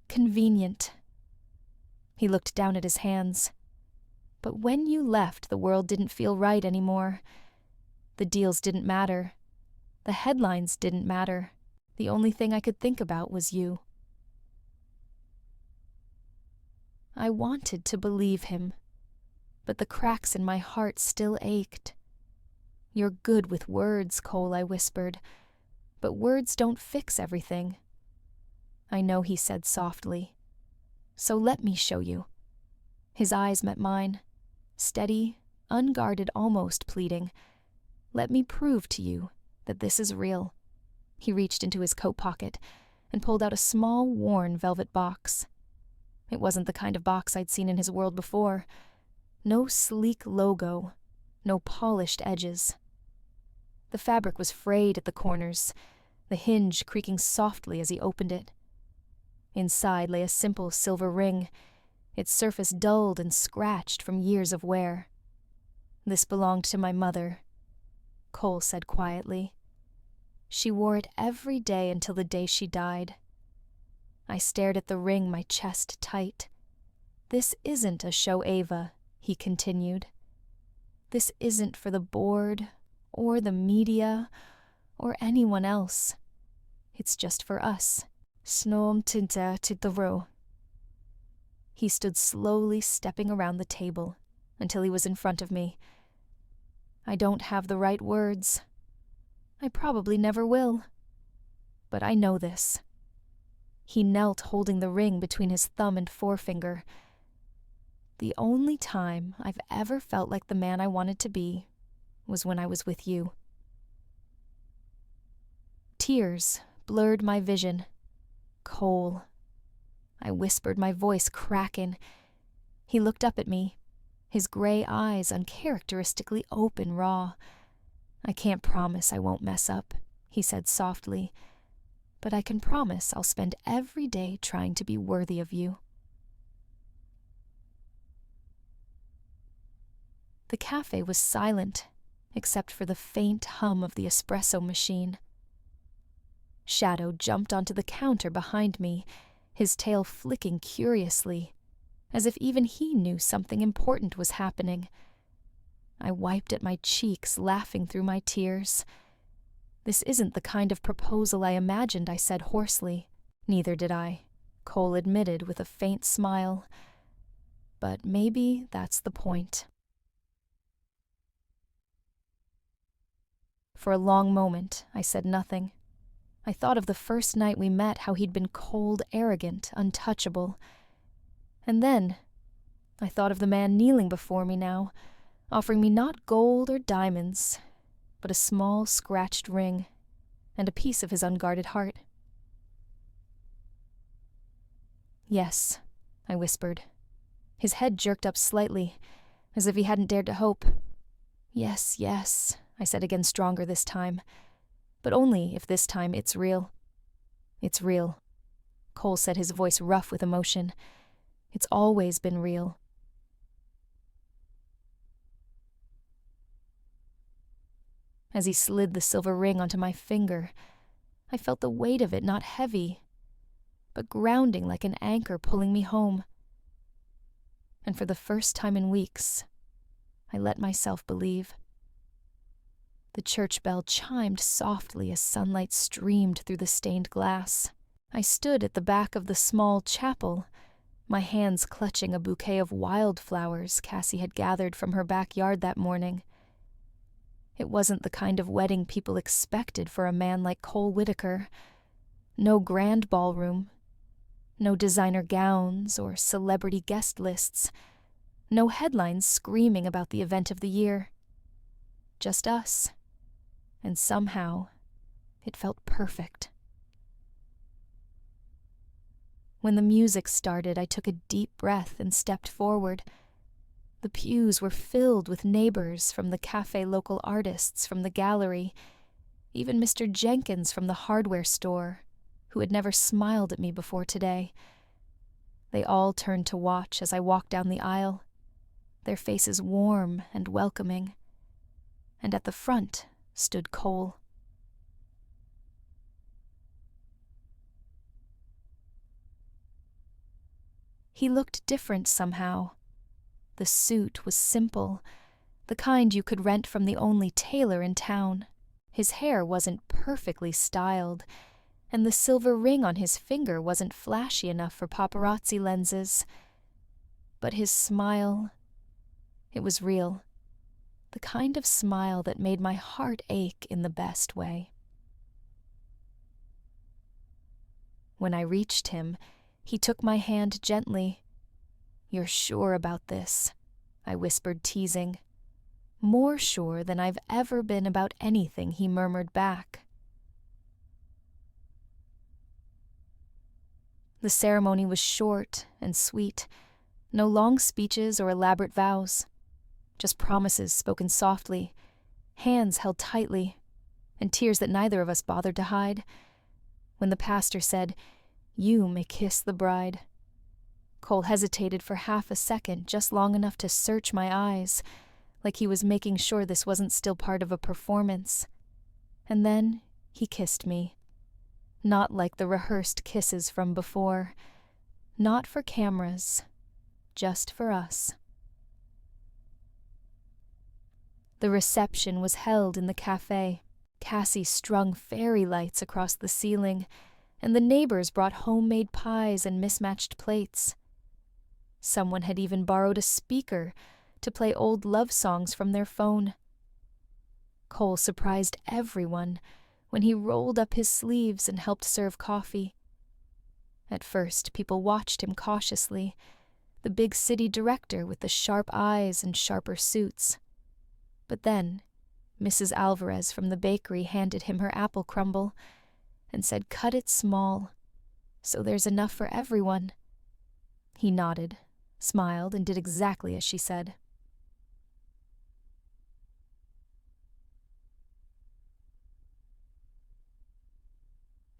convenient." He looked down at his hands. "But when you left, the world didn't feel right anymore. The deals didn't matter. The headlines didn't matter. The only thing I could think about was you." I wanted to believe him, but the cracks in my heart still ached. "You're good with words, Cole," I whispered, "but words don't fix everything." "I know," he said softly. "So let me show you." His eyes met mine, steady, unguarded, almost pleading. "Let me prove to you that this is real." He reached into his coat pocket and pulled out a small, worn velvet box. It wasn't the kind of box I'd seen in his world before. No sleek logo, no polished edges. The fabric was frayed at the corners, the hinge creaking softly as he opened it. Inside lay a simple silver ring, its surface dulled and scratched from years of wear. "This belonged to my mother," Cole said quietly. "She wore it every day until the day she died." I stared at the ring, my chest tight. "This isn't a show, Ava," he continued. "This isn't for the board, or the media, or anyone else. It's just for us. Snom tinta titaro." He stood slowly stepping around the table until he was in front of me. I don't have the right words. I probably never will. But I know this. He knelt holding the ring between his thumb and forefinger. "The only time I've ever felt like the man I wanted to be was when I was with you." Tears blurred my vision. "Cole." I whispered, my voice cracking. He looked up at me, his gray eyes uncharacteristically open raw. "I can't promise I won't mess up," he said softly, "but I can promise I'll spend every day trying to be worthy of you." The cafe was silent, except for the faint hum of the espresso machine. Shadow jumped onto the counter behind me, his tail flicking curiously, as if even he knew something important was happening. I wiped at my cheeks, laughing through my tears. "This isn't the kind of proposal I imagined," I said hoarsely. "Neither did I," Cole admitted with a faint smile. "But maybe that's the point." For a long moment, I said nothing. I thought of the first night we met, how he'd been cold, arrogant, untouchable. And then I thought of the man kneeling before me now, offering me not gold or diamonds, but a small scratched ring and a piece of his unguarded heart. "Yes," I whispered. His head jerked up slightly, as if he hadn't dared to hope. "Yes, yes," I said again, stronger this time. "But only if this time it's real." "It's real," Cole said, his voice rough with emotion. "It's always been real." As he slid the silver ring onto my finger, I felt the weight of it not heavy, but grounding like an anchor pulling me home. And for the first time in weeks, I let myself believe. The church bell chimed softly as sunlight streamed through the stained glass. I stood at the back of the small chapel, my hands clutching a bouquet of wildflowers Cassie had gathered from her backyard that morning. It wasn't the kind of wedding people expected for a man like Cole Whitaker. No grand ballroom, no designer gowns or celebrity guest lists, no headlines screaming about the event of the year. Just us. And somehow, it felt perfect. When the music started, I took a deep breath and stepped forward. The pews were filled with neighbors, from the cafe local artists from the gallery, even Mr. Jenkins from the hardware store, who had never smiled at me before today. They all turned to watch as I walked down the aisle, their faces warm and welcoming. And at the front stood Cole. He looked different somehow. The suit was simple, the kind you could rent from the only tailor in town. His hair wasn't perfectly styled, and the silver ring on his finger wasn't flashy enough for paparazzi lenses. But his smile, it was real. The kind of smile that made my heart ache in the best way. When I reached him, he took my hand gently. "You're sure about this?" I whispered, teasing. "More sure than I've ever been about anything," he murmured back. The ceremony was short and sweet, no long speeches or elaborate vows. Just promises spoken softly, hands held tightly, and tears that neither of us bothered to hide. When the pastor said, "You may kiss the bride," Cole hesitated for half a second, just long enough to search my eyes, like he was making sure this wasn't still part of a performance. And then he kissed me. Not like the rehearsed kisses from before. Not for cameras, just for us. The reception was held in the cafe. Cassie strung fairy lights across the ceiling, and the neighbors brought homemade pies and mismatched plates. Someone had even borrowed a speaker to play old love songs from their phone. Cole surprised everyone when he rolled up his sleeves and helped serve coffee. At first, people watched him cautiously, the big city director with the sharp eyes and sharper suits. But then, Mrs. Alvarez from the bakery handed him her apple crumble and said, "Cut it small, so there's enough for everyone." He nodded, smiled, and did exactly as she said.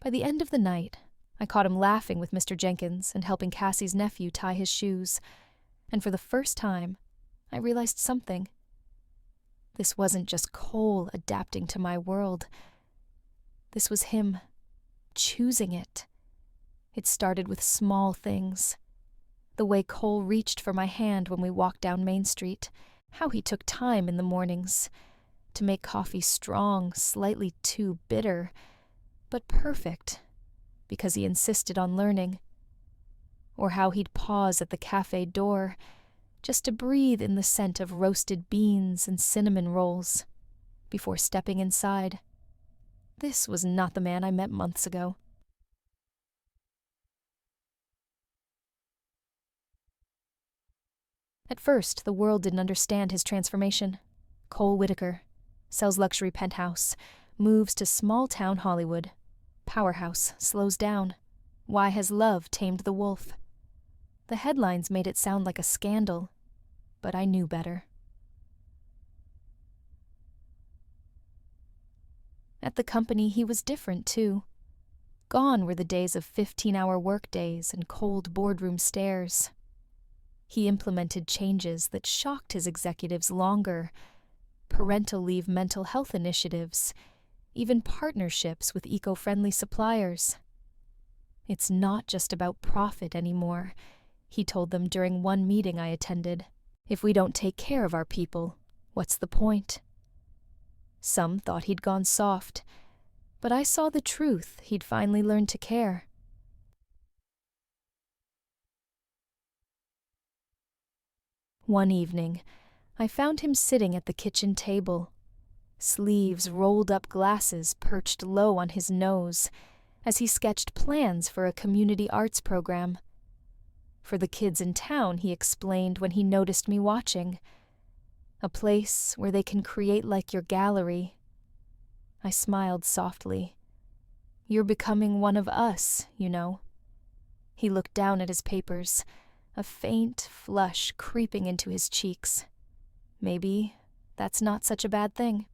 By the end of the night, I caught him laughing with Mr. Jenkins and helping Cassie's nephew tie his shoes, and for the first time, I realized something. This wasn't just Cole adapting to my world. This was him choosing it. It started with small things. The way Cole reached for my hand when we walked down Main Street, how he took time in the mornings to make coffee strong, slightly too bitter, but perfect, because he insisted on learning. Or how he'd pause at the cafe door just to breathe in the scent of roasted beans and cinnamon rolls before stepping inside. This was not the man I met months ago. At first, the world didn't understand his transformation. Cole Whitaker, sells luxury penthouse, moves to small-town Hollywood. Powerhouse slows down. Why has love tamed the wolf? The headlines made it sound like a scandal, but I knew better. At the company, he was different, too. Gone were the days of 15-hour workdays and cold boardroom stares. He implemented changes that shocked his executives longer: parental leave mental health initiatives, even partnerships with eco-friendly suppliers. It's not just about profit anymore, he told them during one meeting I attended. If we don't take care of our people, what's the point? Some thought he'd gone soft, but I saw the truth. He'd finally learned to care. One evening, I found him sitting at the kitchen table, sleeves rolled up, glasses perched low on his nose, as he sketched plans for a community arts program. For the kids in town, he explained when he noticed me watching. A place where they can create like your gallery. I smiled softly. You're becoming one of us, you know. He looked down at his papers, a faint flush creeping into his cheeks. Maybe that's not such a bad thing.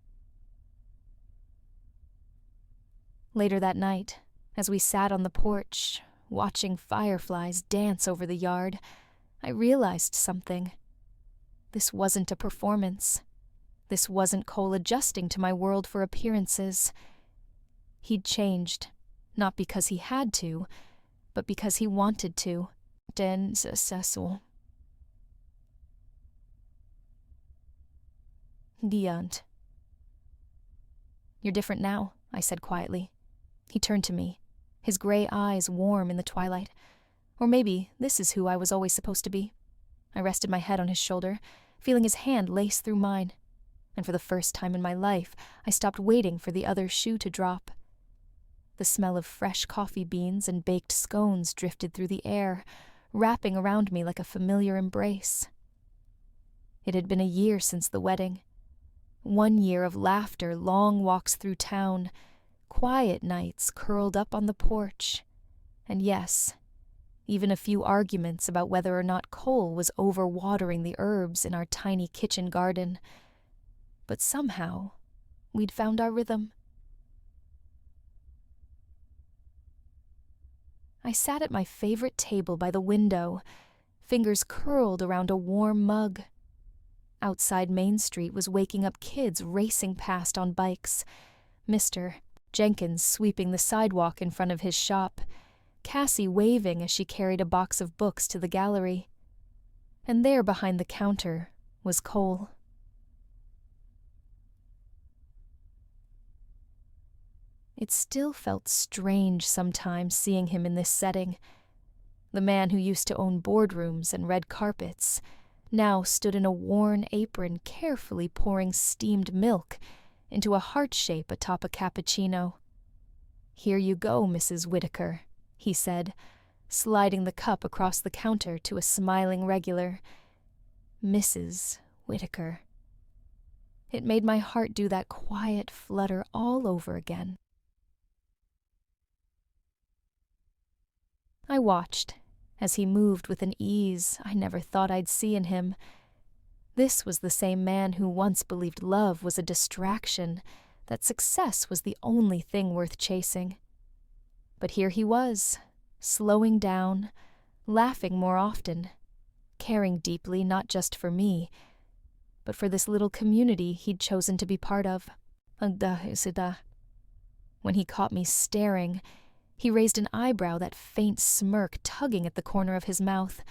Later that night, as we sat on the porch, watching fireflies dance over the yard, I realized something. This wasn't a performance. This wasn't Cole adjusting to my world for appearances. He'd changed, not because he had to, but because he wanted to. Den Cecil. Diant. You're different now, I said quietly. He turned to me, his gray eyes warm in the twilight. Or maybe this is who I was always supposed to be. I rested my head on his shoulder, feeling his hand lace through mine. And for the first time in my life, I stopped waiting for the other shoe to drop. The smell of fresh coffee beans and baked scones drifted through the air, wrapping around me like a familiar embrace. It had been a year since the wedding. 1 year of laughter, long walks through town, quiet nights curled up on the porch, and yes, even a few arguments about whether or not Cole was overwatering the herbs in our tiny kitchen garden. But somehow, we'd found our rhythm. I sat at my favorite table by the window, fingers curled around a warm mug. Outside Main Street was waking up kids racing past on bikes. Mr. Jenkins sweeping the sidewalk in front of his shop, Cassie waving as she carried a box of books to the gallery. And there behind the counter was Cole. It still felt strange sometimes seeing him in this setting. The man who used to own boardrooms and red carpets now stood in a worn apron carefully pouring steamed milk into a heart shape atop a cappuccino. "Here you go, Mrs. Whitaker," he said, sliding the cup across the counter to a smiling regular. Mrs. Whitaker. It made my heart do that quiet flutter all over again. I watched as he moved with an ease I never thought I'd see in him. This was the same man who once believed love was a distraction, that success was the only thing worth chasing. But here he was, slowing down, laughing more often, caring deeply not just for me, but for this little community he'd chosen to be part of. When he caught me staring, he raised an eyebrow, that faint smirk tugging at the corner of his mouth.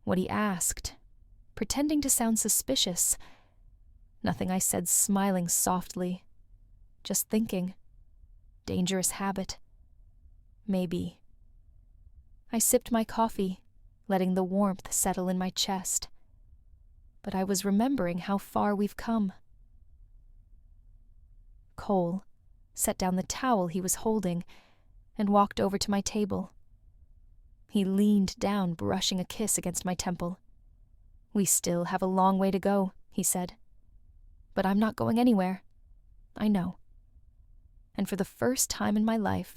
What he asked, pretending to sound suspicious. Nothing, I said, smiling softly. Just thinking. Dangerous habit. Maybe. I sipped my coffee, letting the warmth settle in my chest. But I was remembering how far we've come. Cole set down the towel he was holding and walked over to my table. He leaned down, brushing a kiss against my temple. "We still have a long way to go," he said. "But I'm not going anywhere. I know." And for the first time in my life,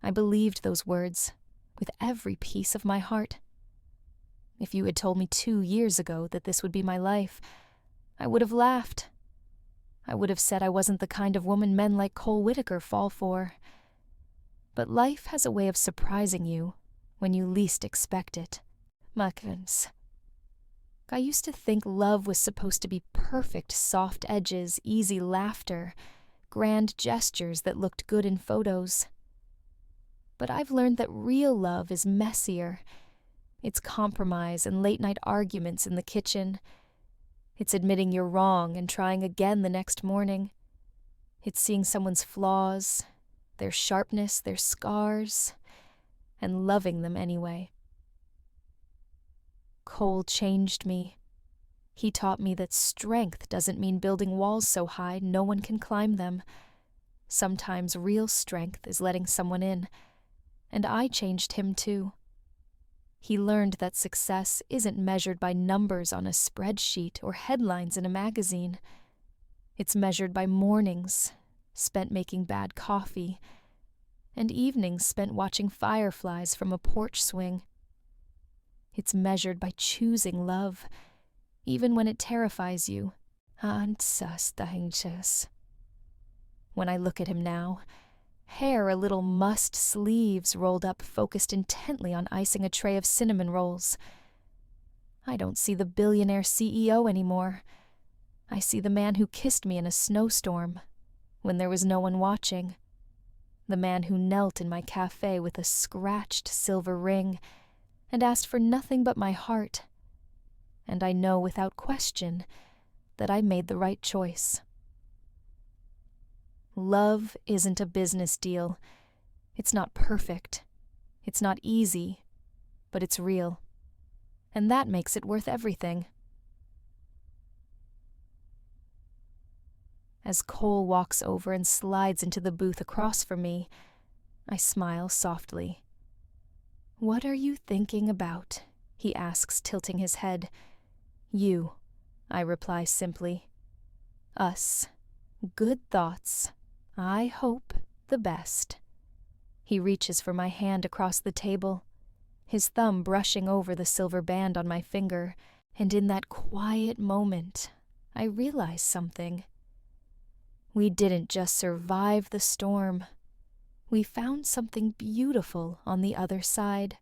I believed those words with every piece of my heart. If you had told me 2 years ago that this would be my life, I would have laughed. I would have said I wasn't the kind of woman men like Cole Whitaker fall for. But life has a way of surprising you when you least expect it. Makvins. I used to think love was supposed to be perfect soft edges, easy laughter, grand gestures that looked good in photos. But I've learned that real love is messier. It's compromise and late-night arguments in the kitchen. It's admitting you're wrong and trying again the next morning. It's seeing someone's flaws, their sharpness, their scars, and loving them anyway. Cole changed me. He taught me that strength doesn't mean building walls so high no one can climb them. Sometimes real strength is letting someone in, and I changed him too. He learned that success isn't measured by numbers on a spreadsheet or headlines in a magazine. It's measured by mornings spent making bad coffee and evenings spent watching fireflies from a porch swing. It's measured by choosing love, even when it terrifies you. When I look at him now, hair a little mussed, sleeves rolled up, focused intently on icing a tray of cinnamon rolls. I don't see the billionaire CEO anymore. I see the man who kissed me in a snowstorm, when there was no one watching. The man who knelt in my cafe with a scratched silver ring and asked for nothing but my heart. And I know without question that I made the right choice. Love isn't a business deal. It's not perfect. It's not easy, but it's real. And that makes it worth everything. As Cole walks over and slides into the booth across from me, I smile softly. "What are you thinking about?" he asks, tilting his head. "You," I reply simply. "Us. Good thoughts. I hope the best." He reaches for my hand across the table, his thumb brushing over the silver band on my finger, and in that quiet moment, I realize something. We didn't just survive the storm. We found something beautiful on the other side.